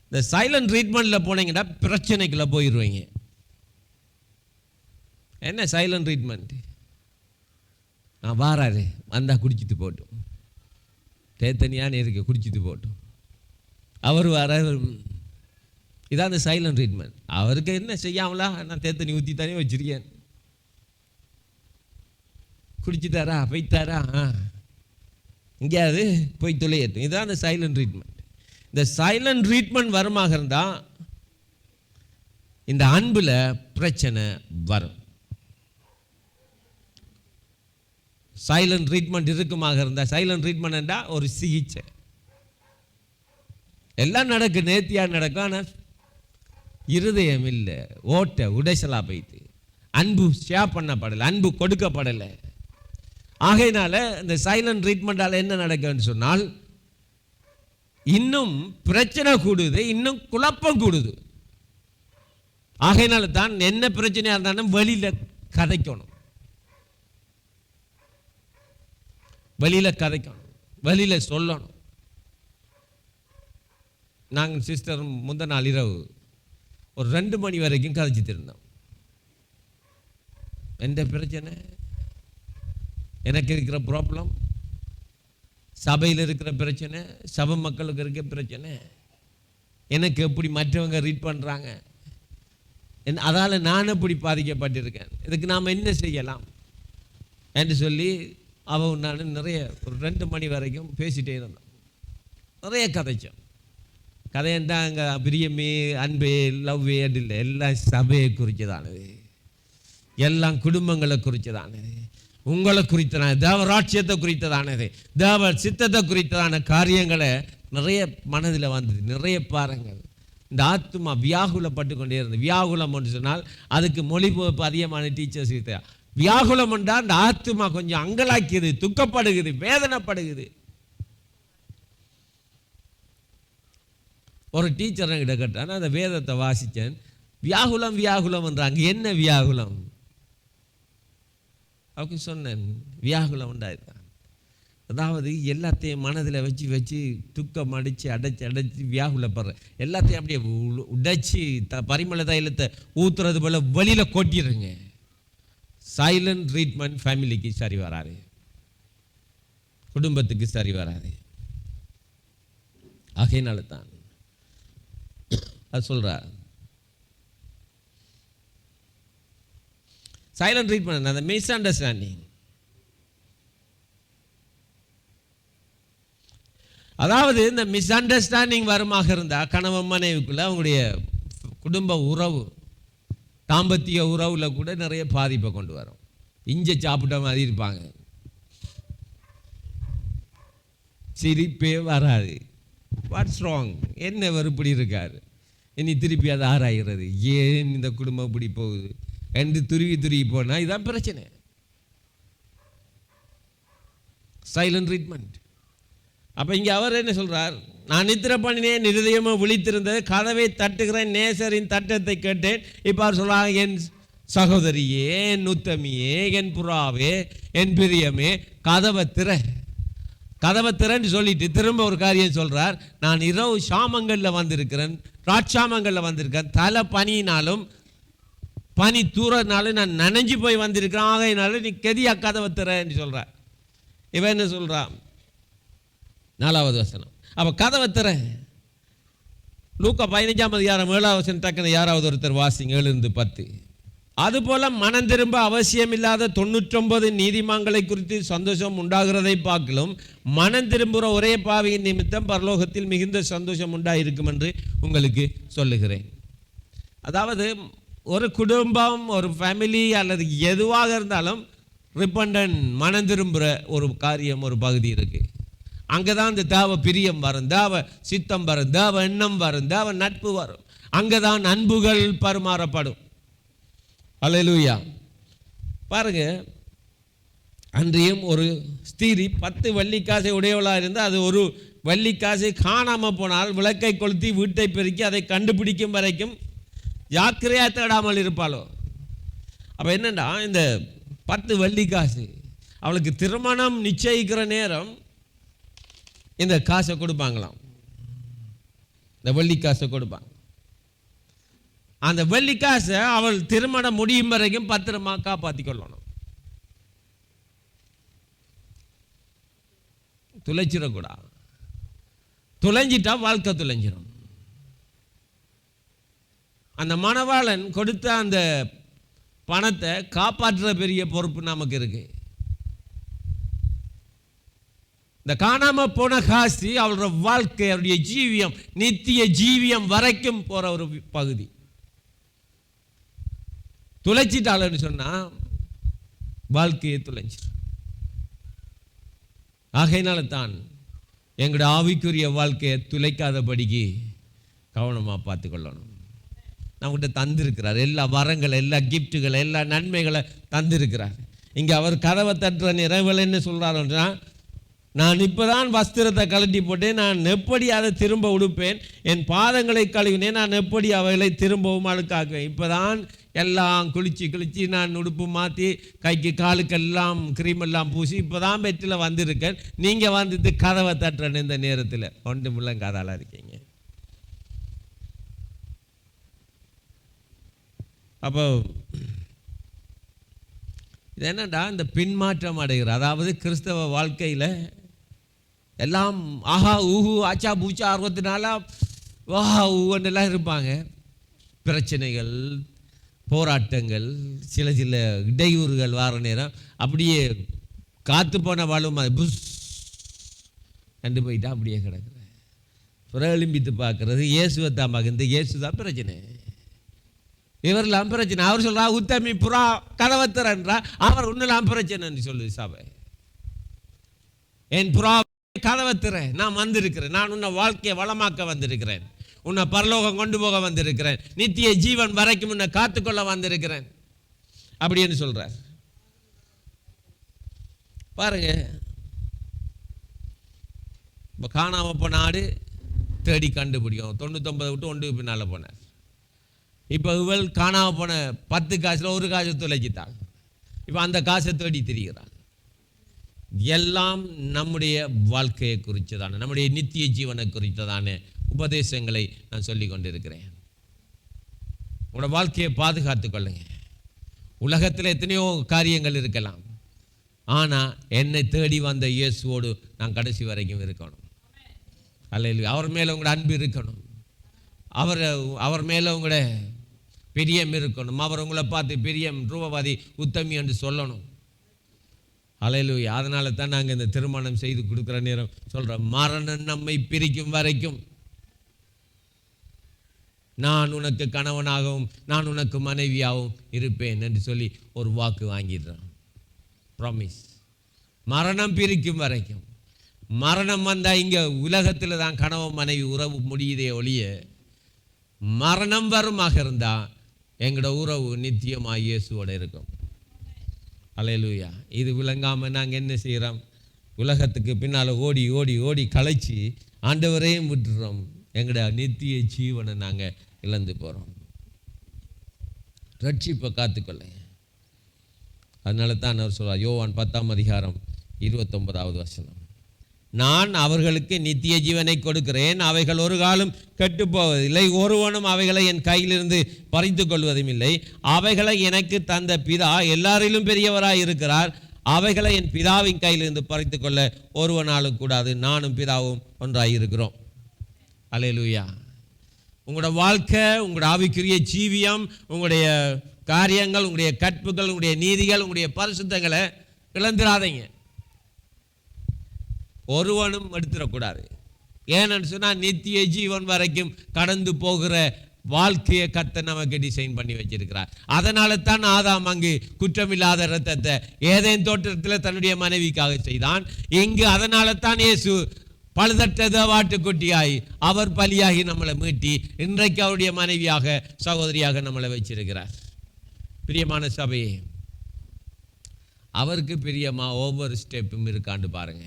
இந்த சைலண்ட் ட்ரீட்மெண்ட்டில் போனீங்கன்னா பிரச்சனைக்குள்ளே போயிடுவீங்க. என்ன சைலண்ட் ட்ரீட்மெண்ட்? நான் வாராரு, வந்தால் குடிச்சிட்டு போட்டோம், தேத்தனியான்னு இருக்கு, குடிச்சிட்டு போட்டோம். அவர் வராரு, இதான் அந்த சைலண்ட் ட்ரீட்மெண்ட். அவருக்கு என்ன செய்யாமலா, நான் தேத்தனி ஊற்றி தானே வச்சிருக்கேன், குடிச்சிட்டாரா, போய்த்தாரா, எங்கேயாவது போய் தொலையட்டும். இதுதான் அந்த சைலண்ட் ட்ரீட்மெண்ட். இந்த சைலண்ட் ட்ரீட்மெண்ட் வருமாக இருந்தால் இந்த அன்பில் பிரச்சனை வரும். சைலண்ட் ட்ரீட்மெண்ட் இருக்குமாக இருந்தால், சைலண்ட் ட்ரீட்மெண்ட் என்றால் ஒரு சிகிச்சை, எல்லாம் நடக்கும், நேர்த்தியாக நடக்கும், ஆனால் இருதயம் இல்லை, ஓட்ட உடைசலாக போயிட்டு அன்பு ஷேர் பண்ணப்படலை, அன்பு கொடுக்கப்படலை. ஆகையினால இந்த சைலண்ட் ட்ரீட்மெண்டால் என்ன நடக்குன்னு சொன்னால், இன்னும் பிரச்சனை கூடுது, இன்னும் குழப்பம் கூடுது. ஆகையினால தான் என்ன பிரச்சனையாக இருந்தாலும் வெளியில் கதைக்கணும், வெளியில் கதைக்கணும், வெளியில் சொல்லணும். நாங்கள் சிஸ்டர் முந்தின நாள் இரவு ஒரு 2 மணி வரைக்கும் கதைச்சிட்டு இருந்தோம். எந்த பிரச்சனை, எனக்கு இருக்கிற ப்ராப்ளம், சபையில் இருக்கிற பிரச்சனை, சபை மக்களுக்கு இருக்க பிரச்சனை, எனக்கு எப்படி மற்றவங்க ரீட் பண்ணுறாங்க, அதால் நான் எப்படி பாதிக்கப்பட்டிருக்கேன், இதுக்கு நாம் என்ன செய்யலாம் என்று சொல்லி அவன் நான் நிறைய ஒரு 2 மணி வரைக்கும் பேசிகிட்டே இருந்தோம். நிறைய கதைச்சோம். கதையண்டா அங்கே பிரியமே, அன்பே, லவ்வே இல்லை, எல்லாம் சபையை குறித்ததானது, எல்லாம் குடும்பங்களை குறித்ததானது, உங்களை குறித்ததான, தேவராட்சியத்தை குறித்ததானது, தேவ சித்தத்தை குறித்ததான காரியங்களை நிறைய மனதில் வந்தது. நிறைய பாருங்கள், இந்த ஆத்மா வியாகுலப்பட்டு கொண்டே இருந்தது. வியாகுலம் என்று சொன்னால் அதுக்கு மொழிபெயர்ப்பு அதிகமான டீச்சர்ஸ் வியாகுலம் என்றால் அந்த ஆத்மா கொஞ்சம் அங்கலாக்கியது, துக்கப்படுகிறது, வேதனைப்படுகிறது. ஒரு டீச்சர் என்கிட்ட கேட்டான், அந்த வேதத்தை வாசித்தேன், வியாகுலம் வியாகுலம் என்றாங்க, என்ன வியாகுலம்? அவருக்கு சொன்னேன், வியாகுலம் உண்டாயிருந்தான், அதாவது எல்லாத்தையும் மனதில் வச்சு வச்சு துக்கம் அடித்து அடைச்சி வியாகுலப்படுற எல்லாத்தையும் அப்படியே உடைச்சி பரிமள தைலத்தை ஊற்றுறது போல வெளியில் கொட்டிடுங்க. சைலண்ட் ட்ரீட்மெண்ட் ஃபேமிலிக்கு சரி வராது, குடும்பத்துக்கு சரி வராது. ஆகையினால தான் அது சொல்கிறார். சைலண்ட் ட்ரீட்மெண்ட், அந்த மிஸ் அண்டர்ஸ்டாண்டிங். அதாவது இந்த மிஸ் அண்டர்ஸ்டாண்டிங் வருமாக இருந்தால் கணவன் மனைவிக்குள்ள அவங்களுடைய குடும்ப உறவு, தாம்பத்திய உறவில் கூட நிறைய பாதிப்பை கொண்டு வரும். இஞ்சி சாப்பிட்ட மாதிரி இருப்பாங்க, சிரிப்பே வராது. வாட்ஸ் ராங், என்ன இப்படி இருக்காரு, இனி திருப்பி அதை ஆராய்கிறது, ஏன் இந்த குடும்பம் இப்படி போகுது என்று துருவி போனால் இதுதான் பிரச்சனை. Silent treatment. அப்போ இங்கே அவர் என்ன சொல்கிறார், நான் நித்திர பண்ணினேன், இருதயமாக விழித்திருந்தது, கதவை தட்டுகிறேன், நேசரின் தட்டத்தை கேட்டேன். இப்போ அவர் சொல்கிறார், என் சகோதரியே, என் உத்தமியே, என் புறாவே, என் பிரியமே, கதவை திறன்னு சொல்லிட்டு திரும்ப ஒரு காரியம் சொல்கிறார், நான் இரவு சாமங்களில் வந்திருக்கிறேன், ராட்சாமங்களில் வந்திருக்கேன், தலை பனியினாலும் பனி தூரனாலும் நான் நனைஞ்சு போய் வந்திருக்கிறேன், ஆகையினால நீ கெதியா கதவை திறன்னு சொல்கிறார். இவன் என்ன சொல்கிறான், 4வது வசனம், அப்போ கதவை திற. லூக்கா 15ஆம் அதிகாரம் 7ஆம் வசனம் டக்குன்னு யாராவது ஒருத்தர் வாசிங்க, 7-10. அதுபோல மனம் திரும்ப அவசியமில்லாத 99 நீதிமான்களை குறித்து சந்தோஷம் உண்டாகிறதை பார்க்கலும் மனம் திரும்புகிற ஒரே பாவியின் நிமித்தம் பரலோகத்தில் மிகுந்த சந்தோஷம் உண்டாயிருக்கும் என்று உங்களுக்கு சொல்லுகிறேன். அதாவது ஒரு குடும்பம், ஒரு ஃபேமிலி அல்லது எதுவாக இருந்தாலும் ரிப்பண்டன் மனம் திரும்புகிற ஒரு காரியம், ஒரு பகுதி இருக்குது. அங்கே தான் இந்த தேவ பிரியம் வரும், தேவ சித்தம் வரும், தேவ எண்ணம் வரும், தேவ நட்பு வரும். அங்கே தான் அன்புகள் பரிமாறப்படும். அல்லேலூயா. பாருங்க, அன்றையும் ஒரு ஸ்திரீ 10 வெள்ளிக்காசை உடையவளாக இருந்தால் அது ஒரு வெள்ளிக்காசை காணாமல் போனால் விளக்கை கொளுத்தி வீட்டை பெருக்கி அதை கண்டுபிடிக்கும் வரைக்கும் ஜாக்கிரதையாக தேடாமல் இருப்பாளோ. அப்போ என்னென்னா, இந்த 10 வெள்ளிக்காசு அவளுக்கு திருமணம் நிச்சயிக்கிற நேரம் இந்த காசை கொடுப்பாங்களாம், இந்த வெள்ளிக்காசை கொடுப்பாங்க. அந்த வெள்ளிக்காசை அவள் திருமணம் முடியும் வரைக்கும் பத்திரமா காப்பாற்றி கொள்ளணும், துளைச்சிடக்கூடாது. துளைஞ்சிட்டா வாழ்க்கை துளைஞ்சிடும். அந்த மணவாளன் கொடுத்த அந்த பணத்தை காப்பாற்றுற பெரிய பொறுப்பு நமக்கு இருக்கு. இந்த காணாம போன காசு அவளோட வாழ்க்கை, அவருடைய ஜீவியம், நித்திய ஜீவியம் வரைக்கும் போற ஒரு பகுதி. துளைச்சிட்டாளன்னு சொன்னா வாழ்க்கையை துளைஞ்சிடும். ஆகையினால தான் எங்களுடைய ஆவிக்குரிய வாழ்க்கையை துளைக்காதபடிக்கு கவனமாக பார்த்து கொள்ளணும். நம்மகிட்ட தந்திருக்கிறார் எல்லா வரங்களை, எல்லா கிஃப்ட்டுகளை, எல்லா நன்மைகளை தந்திருக்கிறார். இங்கே அவர் கதவை தட்டுற நிறைவில் என்ன சொல்கிறாருன்னா, நான் இப்போ தான் வஸ்திரத்தை கழட்டி போட்டேன், நான் எப்படி அதை திரும்ப உடுப்பேன், என் பாதங்களை கழுவினேன், நான் எப்படி அவைகளை திரும்பவும் அழுக்காக்குவேன். இப்போ தான் எல்லாம் குளிச்சு நான் உடுப்பு மாற்றி கைக்கு காலுக்கெல்லாம் கிரீமெல்லாம் பூசி இப்போ தான் பெட்டில் வந்திருக்கேன். நீங்கள் வந்துட்டு கதவை தட்டுறேன்னு இந்த நேரத்தில் ஒன்று முள்ளங்காதால இருக்கீங்க. அப்போ இது என்னடா, இந்த பின்மாற்றம் அடைகிற, அதாவது கிறிஸ்தவ வாழ்க்கையில் எல்லாம் ஆஹா ஊஹு ஆச்சா பூச்சா 64 வாஹா ஊன்னெல்லாம் இருப்பாங்க. பிரச்சனைகள், போராட்டங்கள், சில இடையூறுகள் வார நேரம் அப்படியே காத்து போன வாழும் புஷ் கண்டு போயிட்டா அப்படியே கிடக்குற. புறஎலும்பித்து பார்க்கறது, இயேசுவை தான் பார்க்க, இந்த இயேசு தான் பிரச்சனை, இவரெல்லாம் பிரச்சனை. அவர் சொல்றா உத்தமி புறா கதவத்திரன்றா, அவர் ஒன்றுலாம் பிரச்சனைன்னு சொல்லு சபை. என் புறா கதவத்திர, நான் வந்திருக்கிறேன், நான் உன்னை வாழ்க்கையை வளமாக்க வந்திருக்கிறேன், உன்னை பரலோகம் கொண்டு போக வந்திருக்கிறேன், நித்திய ஜீவன் வரைக்கும் உன்னை காத்துக்கொள்ள வந்திருக்கிறேன் அப்படின்னு சொல்றார். பாருங்க, இப்போ காணாம போன ஆடு தேடி கண்டுபிடிக்கும். 99 விட்டு 1 பின்னால் போனார். இப்போ இவள் காணாம போன 10 காசில் 1 காசை தொலைச்சிட்டாள். இப்போ அந்த காசை தேடி திரிகிறாள். எல்லாம் நம்முடைய வாழ்க்கையை குறித்ததான, நம்முடைய நித்திய ஜீவனை குறித்ததான உபதேசங்களை நான் சொல்லி கொண்டிருக்கிறேன். உங்களோட வாழ்க்கையை பாதுகாத்து கொள்ளுங்க. உலகத்தில் எத்தனையோ காரியங்கள் இருக்கலாம், ஆனால் என்னை தேடி வந்த இயேசுவோடு நான் கடைசி வரைக்கும் இருக்கணும். அல்லேலூயா. அவர் மேலே உங்களோட அன்பு இருக்கணும், அவர் மேலே உங்களோட பிரியம் இருக்கணும், அவர் உங்களை பார்த்து பிரியம் ரூபவாதி உத்தமி என்று சொல்லணும். அல்லேலூயா. அதனால தான் நாங்கள் இந்த திருமணம் செய்து கொடுக்குற நேரம் சொல்கிறோம், மரணம் நம்மை பிரிக்கும் வரைக்கும் நான் உனக்கு கணவனாகவும் நான் உனக்கு மனைவியாகவும் இருப்பேன் என்று சொல்லி ஒரு வாக்கு வாங்கிடுறோம், ப்ராமிஸ். மரணம் பிரிக்கும் வரைக்கும். மரணம் வந்தால் இங்கே உலகத்தில் தான் கணவன் மனைவி உறவு முடியுதே ஒழிய, மரணம் வருமாக இருந்தால் எங்களோட உறவு நித்தியமாக இயேசுவோட இருக்கும். அல்லேலூயா. இது விளங்காமல் நாங்கள் என்ன செய்கிறோம், உலகத்துக்கு பின்னால் ஓடி ஓடி ஓடி களைச்சி ஆண்டவரையும் விட்டுறோம். எங்களோட நித்திய ஜீவனை நாங்கள் இழந்து போகிறோம். ரட்சிப்பை காத்துக்கொள்ள. அதனால தான் அவர் சொல்றார், யோவான் 10:29 நான் அவர்களுக்கு நித்திய ஜீவனை கொடுக்கிறேன், அவைகள் ஒரு காலம் கெட்டு போவதில்லை, ஒருவனும் அவைகளை என் கையிலிருந்து பறித்து கொள்வதும் இல்லை. அவைகளை எனக்கு தந்த பிதா எல்லாரிலும் பெரியவராய் இருக்கிறார், அவைகளை என் பிதாவின் கையிலிருந்து பறித்து கொள்ள ஒருவனாலும் கூடாது, நானும் பிதாவும் ஒன்றாய் இருக்கிறோம். அல்லேலூயா. உங்களோட வாழ்க்கை, உங்களோட ஆவிக்குரிய ஜீவியம், உங்களுடைய காரியங்கள், உங்களுடைய கற்புகள், உங்களுடைய நீதிகள், உங்களுடைய பரிசுத்தங்களை இழந்துடாதீங்க. ஒருவனும் எடுத்துடக்கூடாது. ஏன்னு சொன்னால் நித்திய ஜீவன் வரைக்கும் கடந்து போகிற வாழ்க்கையை கர்த்தர் நமக்கு டிசைன் பண்ணி வச்சிருக்கிறார். அதனால தான் ஆதாம் அங்கு குற்றமில்லாத இரத்தத்தை ஏதேன் தோட்டத்தில் தன்னுடைய மனைவிக்காக செய்தான். இங்கு அதனால தான் இயேசு பழுதற்ற தேவாட்டுக்குட்டியாய் அவர் பலியாகி நம்மளை மீட்டி இன்றைக்கு அவருடைய மனைவியாக, சகோதரியாக நம்மளை வச்சிருக்கிறார். பிரியமான சபையே, அவருக்கு பிரியமா ஒவ்வொரு ஸ்டெப்பும் இருக்காண்டு பாருங்க,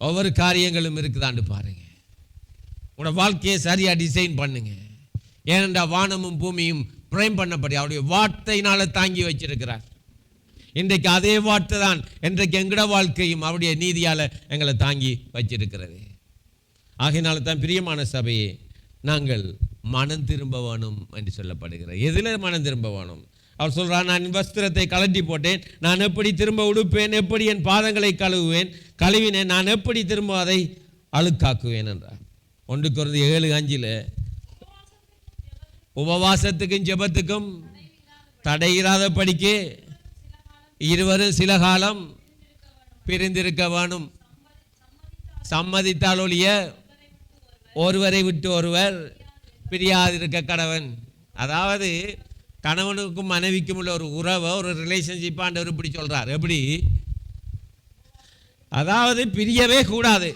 ஒவ்வொரு காரியங்களும் இருக்குதாண்டு பாருங்க. உங்களோட வாழ்க்கையை சரியாக டிசைன் பண்ணுங்க. ஏனென்றால் வானமும் பூமியும் பிரேம் பண்ணப்படி அவருடைய வார்த்தையினால தாங்கி வச்சிருக்கிறார். இன்றைக்கு அதே வார்த்தை தான் இன்றைக்கு எங்கட வாழ்க்கையும் அவருடைய நீதியால் எங்களை தாங்கி வச்சிருக்கிறது. ஆகையினால தான் பிரியமான சபையே, நாங்கள் மனம் திரும்ப வேணும் என்று சொல்லப்படுகிறது. எதில் மனம் திரும்ப வேணும்? அவர் சொல்கிறார், நான் என் வஸ்திரத்தை கலட்டி போட்டேன், நான் எப்படி திரும்ப உடுப்பேன், எப்படி என் பாதங்களை கழுவினேன், நான் எப்படி திரும்ப அதை அழுக்காக்குவேன் என்றார். 1 Corinthians 7:5 உபவாசத்துக்கும் ஜெபத்துக்கும் தடையிராத படிக்கு இருவரும் சில காலம் பிரிந்திருக்க வேணும். சம்மதித்தால் ஒழிய ஒருவரை விட்டு ஒருவர் பிரியாதிருக்க கடவன். அதாவது கணவனுக்கும் மனைவிக்கும் உள்ள ஒரு உறவை, ஒரு ரிலேஷன்ஷிப் ஆண்டவர் இப்படி சொல்றார். எப்படி? அதாவது பிரியவே கூடாது.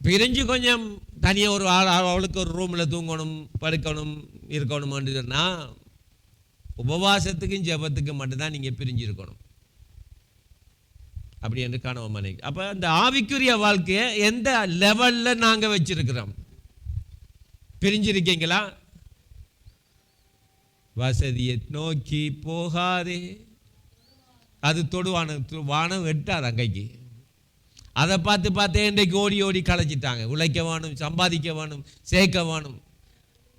பிரிஞ்சு கொஞ்சம் தனியாக ஒரு அவளுக்கு ஒரு ரூமில் தூங்கணும், படுக்கணும், இருக்கணும்னு சொன்னால் உபவாசத்துக்கும் ஜெபத்துக்கும் மட்டும்தான் நீங்கள் பிரிஞ்சிருக்கணும். அப்படி என்று கணவன் மனைவி. அப்போ அந்த ஆவிக்குரிய வாழ்க்கையை எந்த லெவலில் நாங்கள் வச்சிருக்கிறோம்? பிரிஞ்சிருக்கீங்களா? வசதியை நோக்கி போகாதே, அது வானம் எட்டாது அங்கைக்கு. அதை பார்த்து இன்றைக்கு ஓடி ஓடி களைச்சிட்டாங்க. உழைக்க வேணும், சம்பாதிக்க வேணும், சேர்க்க வேணும்.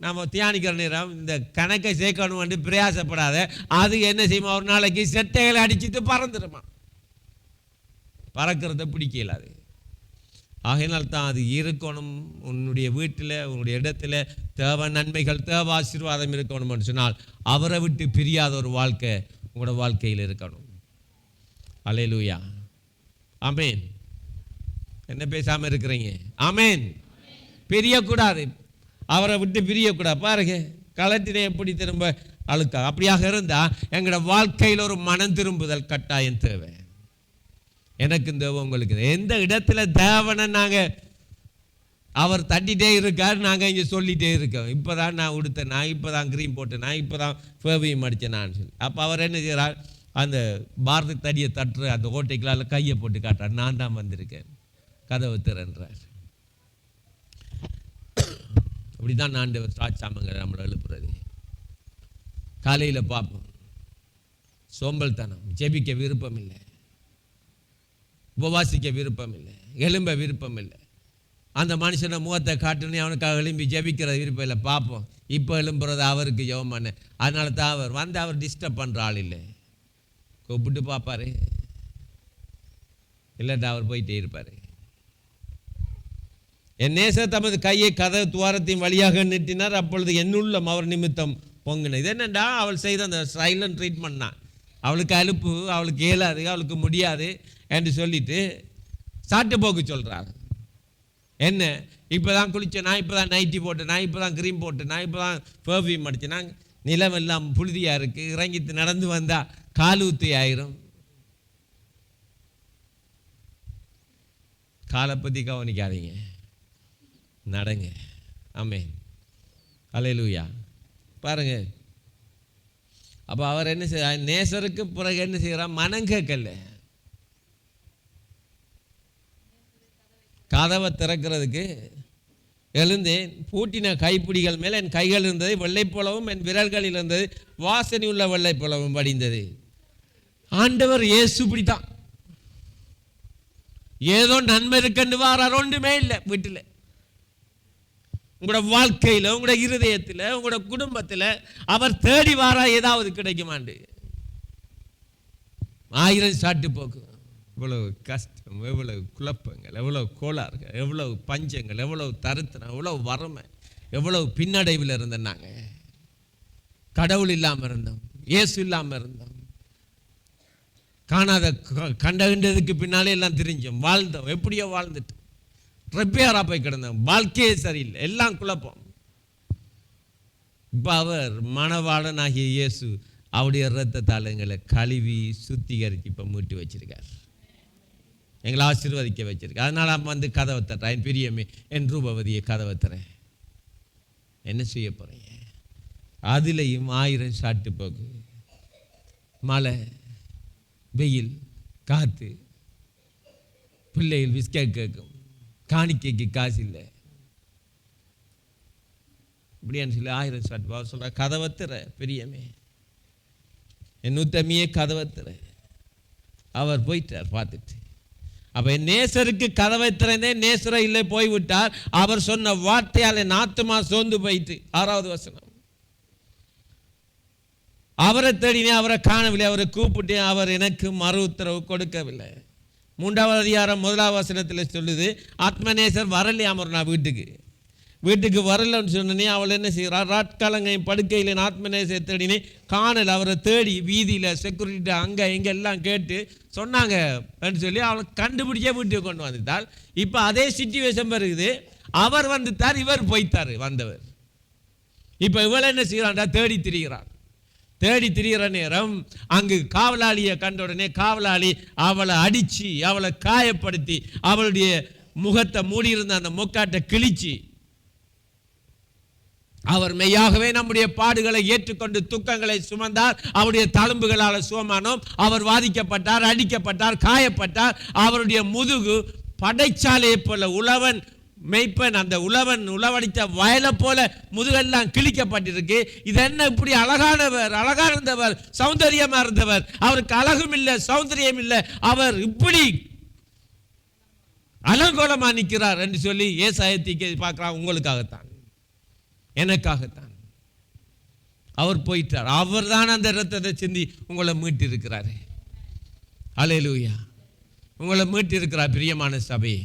நம்ம தியானிக்கிற நேரம் இந்த கணக்கை சேர்க்கணும் என்று பிரயாசப்படாத. அது என்ன செய்யுமா? ஒரு நாளைக்கு செட்டைகளை அடிச்சுட்டு பறந்துடுமா. பறக்கிறத பிடிக்கல அது. ஆகையினால் தான் அது இருக்கணும். உன்னுடைய வீட்டில், உன்னுடைய இடத்துல தேவ நன்மைகள், தேவ ஆசீர்வாதம் இருக்கணும்னு சொன்னால் அவரை விட்டு பிரியாத ஒரு வாழ்க்கை உங்களோட வாழ்க்கையில் இருக்கணும். அல்லேலூயா, ஆமேன். என்ன பேசாமல் இருக்கிறீங்க? ஆமேன். பிரியக்கூடாது, அவரை விட்டு பிரியக்கூடாது. பாருங்க, கலட்டினை எப்படி திரும்ப அழுக்கா. அப்படியாக இருந்தால் எங்களோட வாழ்க்கையில் ஒரு மனம் திரும்புதல் கட்டாயம் தேவை. எனக்கு தேவை, உங்களுக்கு. எந்த இடத்துல தேவனை நாங்கள் அவர் தட்டிகிட்டே இருக்கார், நாங்கள் இங்கே சொல்லிகிட்டே இருக்கோம். இப்போ தான் நான் உடுத்தேன், நான் இப்போ தான் க்ரீம் போட்டேன், நான் இப்போ தான் ஃபேவியும் அடித்தேன் நான் சொல்லி. அப்போ அவர் என்ன செய்கிறார்? அந்த பாரதி தடியை தட்டுற அந்த ஓட்டைகளால் கையை போட்டு காட்டுறார், நான் தான் வந்திருக்கேன், கதவை திறன்றார். அப்படி தான் நான் சாட்சாமங்களை நம்மளை எழுப்புறது. காலையில் பார்ப்போம், சோம்பல்தனம், ஜெபிக்க விருப்பம் இல்லை, உபவாசிக்க விருப்பம் இல்லை, எலும்ப விருப்பம் இல்லை. அந்த மனுஷனை முகத்தை காட்டுன்னு அவனுக்காக எழும்பி ஜெபிக்கிற விருப்பம் இல்லை. பார்ப்போம், இப்போ எழும்புறது அவருக்கு ஜெபமான. அதனால தான் அவர் டிஸ்டர்ப் பண்ணுற ஆள் இல்லை. கூப்பிட்டு பார்ப்பாரு, இல்லாட்டா அவர் போயிட்டே இருப்பார். என் நேசர் தமது கையை கதவு துவாரத்தின் வழியாக நீட்டினார், அப்பொழுது என்னுள்ளம் அவர் நிமித்தம் பொங்கின. இது என்னண்டா, அவள் செய்த அந்த சைலண்ட் ட்ரீட்மெண்ட் தான். அவளுக்கு அலுப்பு, அவளுக்கு இயலாது, அவளுக்கு முடியாது என்று சொல்லிட்டு சாட்டு போக்கு சொல்கிறாங்க. என்ன, இப்போ தான் குளித்தேன், நான் இப்போ தான் நைட்டி போட்டேன், நான் இப்போ தான் க்ரீம் போட்டேன், நான் இப்போ தான் பர்ஃப்யூம் அடித்தேன், நான் நிலம் எல்லாம் புழுதியாக இருக்குது, இறங்கிட்டு நடந்து வந்தால் கால் ஊற்றி ஆயிரும். காலை பற்றி கவனிக்காதீங்க, நடங்க. ஆமென், அல்லேலூயா. பாருங்க, அப்போ அவர் என்ன செய்ய, நேசருக்கு பிறகு என்ன செய்கிறார்? மனம் கேட்கல. கதவை திறக்கிறதுக்கு எழுந்தேன், பூட்டின கைப்பிடிகள் மேல் என் கைகள் இருந்தது, வெள்ளை போலவும் என் விரல்களில் இருந்தது வாசனை உள்ள வெள்ளை போலவும் படிந்தது. ஆண்டவர் இயேசு பிடித்தான். ஏதோ நன்மை இருக்குன்னு வாரார், ஒன்றுமே இல்லை வீட்டில். உங்களோட வாழ்க்கையில், உங்களோட இருதயத்தில், உங்களோட குடும்பத்தில் அவர் தேடி வாரா ஏதாவது கிடைக்குமாண்டு. 1000 சாட்டு போக்கு, எவ்வளவு கஷ்டம், எவ்வளவு குழப்பங்கள், எவ்வளவு கோளாறுகள், எவ்வளவு பஞ்சங்கள், எவ்வளவு தருத்தனம், எவ்வளவு வறுமை, எவ்வளவு பின்னடைவில் இருந்தேன்னாங்க. கடவுள் இல்லாமல் இருந்தோம், இயேசு இல்லாமல் இருந்தோம், காணாத கண்டதுக்கு பின்னாலே எல்லாம் தெரிஞ்சோம், வாழ்ந்தோம், எப்படியோ வாழ்ந்துட்டு ரிப்பேராக போய் கிடந்தோம், வாழ்க்கையே சரியில்லை, எல்லாம் குழப்பம். இப்போ அவர் மணவாளனாகிய இயேசு அவருடைய இரத்தத்தால் எங்களை கழுவி சுத்திகரித்து இப்போ மீட்டு வச்சிருக்கார், எங்களை ஆசீர்வதிக்க வச்சிருக்கார். அதனால் வந்து கதவை தட்டுறேன், என் பிரியமே, என் ரூபவதியை கதவை தரேன், என்ன செய்ய போகிறீங்க? அதுலேயும் 1000 சாட்டு போக்கு, மழை, வெயில், காற்று, பிள்ளைகள் பிஸ்கட் கேட்கும், காணிக்கைக்கு காசு இல்லை, இப்படியான்னு சொல்லி 1000 சாட்டு. அவர் சொல்கிற கதவை திற பிரியமே, என் உத்தமியே கதவை திற. அவர் போயிட்டார் பார்த்துட்டு. அப்போ என் நேசருக்கு கதவை திறந்தே, நேசரை இல்லை போய்விட்டார். அவர் சொன்ன வார்த்தையால் என் ஆத்துமா சோர்ந்து போயிட்டு. 6வது வசனம், அவரை தேடினேன், அவரை காணவில்லை, அவரை கூப்பிட்டேன், அவர் எனக்கு மறு உத்தரவு கொடுக்கவில்லை. 3வது அதிகாரம் 1வது வசனத்தில் சொல்லுது, ஆத்மநேசர் வரலையாம் ஒரு நான் வீட்டுக்கு வரலன்னு சொன்னே. அவள் என்ன செய்கிறார்? ராட்காலங்கை படுக்கையில் ஆத்மநேசர் தேடினே, காணல். அவரை தேடி வீதியில் செக்யூரிட்டி அங்கே இங்கே எல்லாம் கேட்டு சொன்னாங்க சொல்லி அவளை கண்டுபிடிச்சே வீட்டுக்கு கொண்டு வந்துட்டால். இப்போ அதே சிச்சுவேஷன் வருது, அவர் வந்துட்டார், இவர் போய்த்தார் வந்தவர். இப்போ இவள் என்ன செய்கிறான்டா? தேடி திரிகிற நேரம் அங்கு காவலாளியை கண்ட உடனே காவலாளி அவளை அடித்து, அவளை காயப்படுத்தி, அவளுடைய முகத்தை மூடியிருந்த அந்த முக்காட்டை கிழிச்சு, அவர் மெய்யாகவே நம்முடைய பாடுகளை ஏற்றுக்கொண்டு துக்கங்களை சுமந்தார், அவருடைய தழும்புகளால் சுகமானோம். அவர் வாதிக்கப்பட்டார், அடிக்கப்பட்டார், காயப்பட்டார். அவருடைய முதுகு படைச்சாலையை போல, உழவன் மெய்ப்பன் அந்த உழவன் உழவடித்த வயலை போல முதுகெல்லாம் கிழிக்கப்பட்டிருக்கு. இது என்ன இப்படி அழகானவர், அழகா இருந்தவர், சௌந்தரியமா இருந்தவர், அவருக்கு அழகும் இல்லை, சௌந்தரியம் இல்லை, அவர் இப்படி அலங்கோலமா நிற்கிறார் என்று சொல்லி ஏசாயத்திக்கு பார்க்கிறான். உங்களுக்காகத்தான், எனக்காகத்தான் அவர் போயிட்டார். அவர் தான் அந்த இரத்தத்தை சிந்தி உங்களை மீட்டு இருக்கிறாரு. அல்லேலூயா. உங்களை மீட்டு இருக்கிறார் பிரியமான சபை,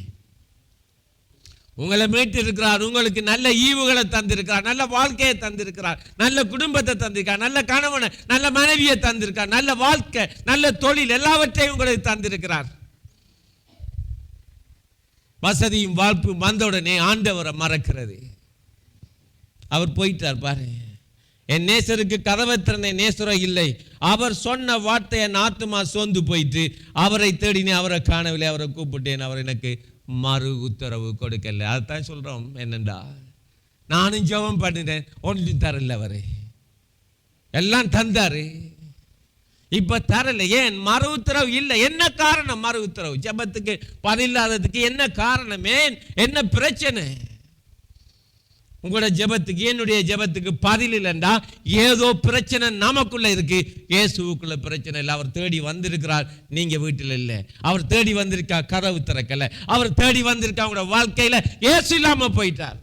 உங்களை மீட்டு இருக்கிறார். உங்களுக்கு நல்ல ஈவுகளை தந்திருக்கிறார், நல்ல வாழ்க்கையை தந்திருக்கிறார், நல்ல குடும்பத்தை தந்திருக்கார், நல்ல கணவனை, நல்ல மனைவியை தந்திருக்கார், நல்ல வாழ்க்கை, நல்ல தொழில், எல்லாவற்றையும் உங்களுக்கு தந்திருக்கிறார். வசதியும் வாழ்ப்பும் வந்தவுடனே ஆண்டவரை மறக்கிறது. அவர் போயிட்டார் பாரு. என் நேசருக்கு கதவை திறந்த நேசரம் இல்லை. அவர் சொன்ன வார்த்தை என் ஆத்துமா சோர்ந்து போயிட்டு, அவரை தேடினேன், அவரை காணவில்லை, அவரை கூப்பிட்டேன், அவர் எனக்கு மறு உத்தரவு கொடுக்கல. அதுதான் சொல்றோம். என்னண்டா, நானும் ஜெபம் பண்ணிட்டேன், ஒன்றும் தரல, அவரு எல்லாம் தந்தாரு, இப்ப தரல. ஏன்? மறு உத்தரவு இல்லை. என்ன காரணம்? மறு உத்தரவு. ஜெபத்துக்கு பதிலாததுக்கு என்ன காரணம்? ஏன்? என்ன பிரச்சனை? உங்களோட ஜெபத்துக்கு, என்னுடைய ஜெபத்துக்கு பதில் இல்லைண்டா ஏதோ பிரச்சனை நமக்குள்ள இருக்கு. இயேசுவுக்குள்ள பிரச்சனை இல்லை. அவர் தேடி வந்திருக்கிறார், நீங்க வீட்டில் இல்லை. அவர் தேடி வந்திருக்கா, கதவு திறக்கல. அவர் தேடி வந்திருக்கா, உங்களோட வாழ்க்கையில இயேசு இல்லாம போயிட்டார்.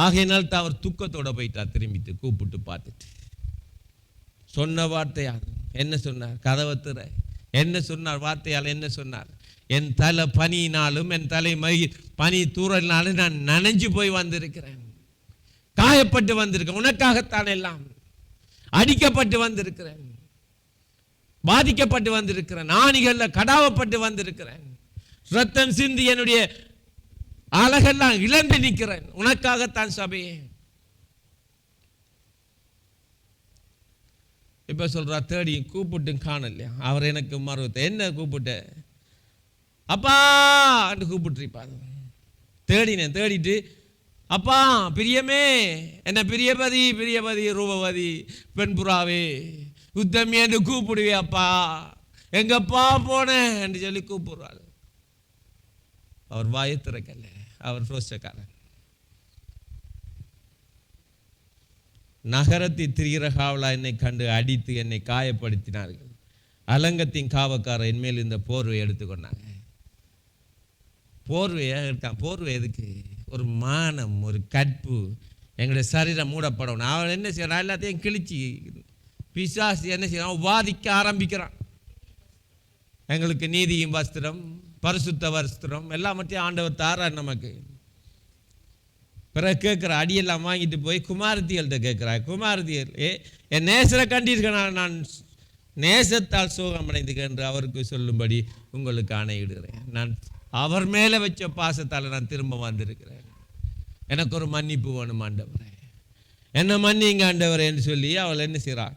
ஆகையினால் தான் அவர் துக்கத்தோட போயிட்டார். திரும்பிட்டு கூப்பிட்டு பார்த்துட்டு சொன்ன வார்த்தையால் என்ன சொன்னார்? கதவை திற. என்ன சொன்னார்? வார்த்தையால் என்ன சொன்னார்? என் தலை பனியினாலும் என் தலை பனி தூரலினாலும் நான் நனைஞ்சு போய் வந்திருக்கிறேன், காயப்பட்டு வந்திருக்கேன், உனக்காகத்தான் எல்லாம் அடிக்கப்பட்டு வந்திருக்கிறேன், பாதிக்கப்பட்டு வந்திருக்கிறேன், ஆணிகள்ல கடாவப்பட்டு வந்திருக்கிறேன், ரத்தம் சிந்தி என்னுடைய அழகெல்லாம் இழந்து நிற்கிறேன், உனக்காகத்தான் சபையே. இப்ப சொல்றா, தேடி கூப்பிட்டு காணலையா, அவர் எனக்கு மறுத்த. என்ன கூப்பிட்ட? அப்பா என்று கூப்பிட்டுருப்பார். தேடினேன், தேடிட்டு அப்பா பிரியமே, என்ன பிரியபதி, பிரியபதி, ரூபவதி, பெண்புறாவே, உத்தமி என்று கூப்பிடுவே. அப்பா எங்கப்பா போனேன் என்று சொல்லி கூப்பிடுறாரு. அவர் வாயை திறக்கல, அவர் ரோஷக்காரன். நகரத்தை திரிகிற காவலா என்னை கண்டு அடித்து என்னை காயப்படுத்தினார்கள். அலங்கத்தின் காவக்காரர் என்மேல் இந்த போர்வை எடுத்துக்கொண்டாங்க. போர்வையா இருக்கான். போர்வை எதுக்கு? ஒரு மானம், ஒரு கற்பு, எங்களுடைய சரீரம் மூடப்படணும். அவன் என்ன செய்யறான்? எல்லாத்தையும் கிழிச்சு பிசாசு என்ன செய்யறான்? வாதிக்க ஆரம்பிக்கிறான். எங்களுக்கு நீதியும் வஸ்திரம், பரிசுத்த வஸ்திரம் எல்லாவற்றையும் ஆண்டவர் தாரார் நமக்கு. பிறகு கேட்குற அடியெல்லாம் வாங்கிட்டு போய் குமாரத்திகள்கிட்ட கேட்குறாரு, குமாரத்திகள் என் நேசரை கண்டிருக்கேன், நான் நேசத்தால் சோகமடைந்துக்க என்று அவருக்கு சொல்லும்படி உங்களுக்கு ஆணையிடுகிறேன். நான் அவர் மேலே வச்ச பாசத்தால் நான் திரும்ப வந்திருக்கிறேன். எனக்கு ஒரு மன்னிப்பு வேணும் ஆண்டவரே, என்ன மன்னிங்க ஆண்டவரேன்னு சொல்லி அவள் என்ன செய்கிறாள்,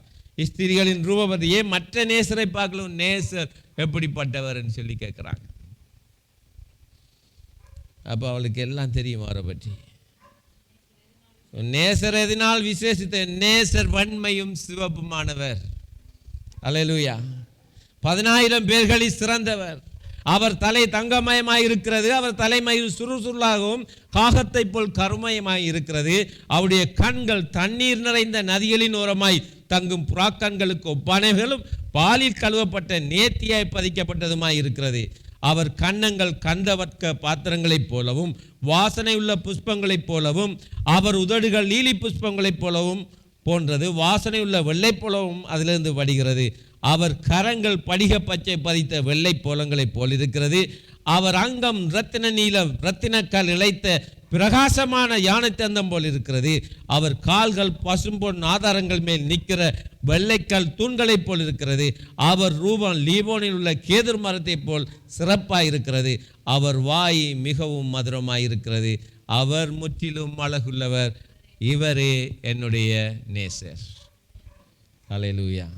ஸ்திரீகளின் ரூபபதியே மற்ற நேசரை பார்க்கலாம் நேசர் எப்படிப்பட்டவர்ன்னு சொல்லி கேட்குறாங்க. அப்போ அவளுக்கு எல்லாம் தெரியும் அவரை பற்றி. நேசர் எதனால் விசேஷித்த, நேசர் வன்மையும் சிவப்புமானவர். அல்லேலூயா. 10,000 பேர்களில் சிறந்தவர். அவர் தலை தங்கமயமாய் இருக்கிறது, அவர் தலைமயில் சுறுசுறுலாகவும் காகத்தை போல் கருமயமாய் இருக்கிறது. அவருடைய கண்கள் தண்ணீர் நிறைந்த நதிகளின் ஓரமாய் தங்கும் புறாக்கண்களுக்கு ஒப்பானவைகளும் பாலில் கழுவப்பட்ட நேர்த்தியாய் பதிக்கப்பட்டதுமாய் இருக்கிறது. அவர் கன்னங்கள் கந்தவர்க்க பாத்திரங்களைப் போலவும் வாசனை உள்ள புஷ்பங்களைப் போலவும், அவர் உதடுகள் லீலி புஷ்பங்களைப் போலவும் போன்றது, வாசனை உள்ள வெள்ளை போலவும் அதிலிருந்து வடிகிறது. அவர் கரங்கள் படிக பச்சை பதித்த வெள்ளை போலங்களைப் போல் இருக்கிறது. அவர் அங்கம் இரத்தின நீலம் இரத்தினக்கால் இழைத்த பிரகாசமான யானை தந்தம் போல் இருக்கிறது. அவர் கால்கள் பசும்பொன் ஆதாரங்கள் மேல் நிற்கிற வெள்ளைக்கால் தூண்களைப் போல் இருக்கிறது. அவர் ரூபம் லீபோனில் உள்ள கேதுர் மரத்தைப் போல் சிறப்பாக இருக்கிறது. அவர் வாய் மிகவும் மதுரமாய் இருக்கிறது. அவர் முற்றிலும் அழகுள்ளவர். இவரே என்னுடைய நேசர். அல்லேலூயா.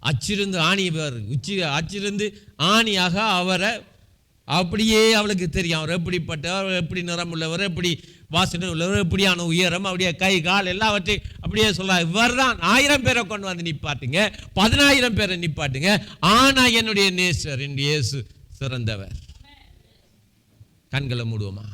அச்சிருந்து ஆணியவர் அச்சிருந்து ஆணியாக அவரை அப்படியே அவளுக்கு தெரியும். அவர் எப்படிப்பட்டவர், எப்படி நிறமுள்ளவர், எப்படி வாசனை உள்ளவர், எப்படியான உயரம், அப்படியே கை கால் எல்லாவற்றையும் அப்படியே சொல்ல. இவர் தான் 1000 பேரை கொண்டு வந்து நிப்பாட்டுங்க, 10,000 பேரை நிப்பாட்டுங்க, ஆனா என்னுடைய நேசர் என் இயேசு சிறந்தவர். கண்களை மூடுவோமா?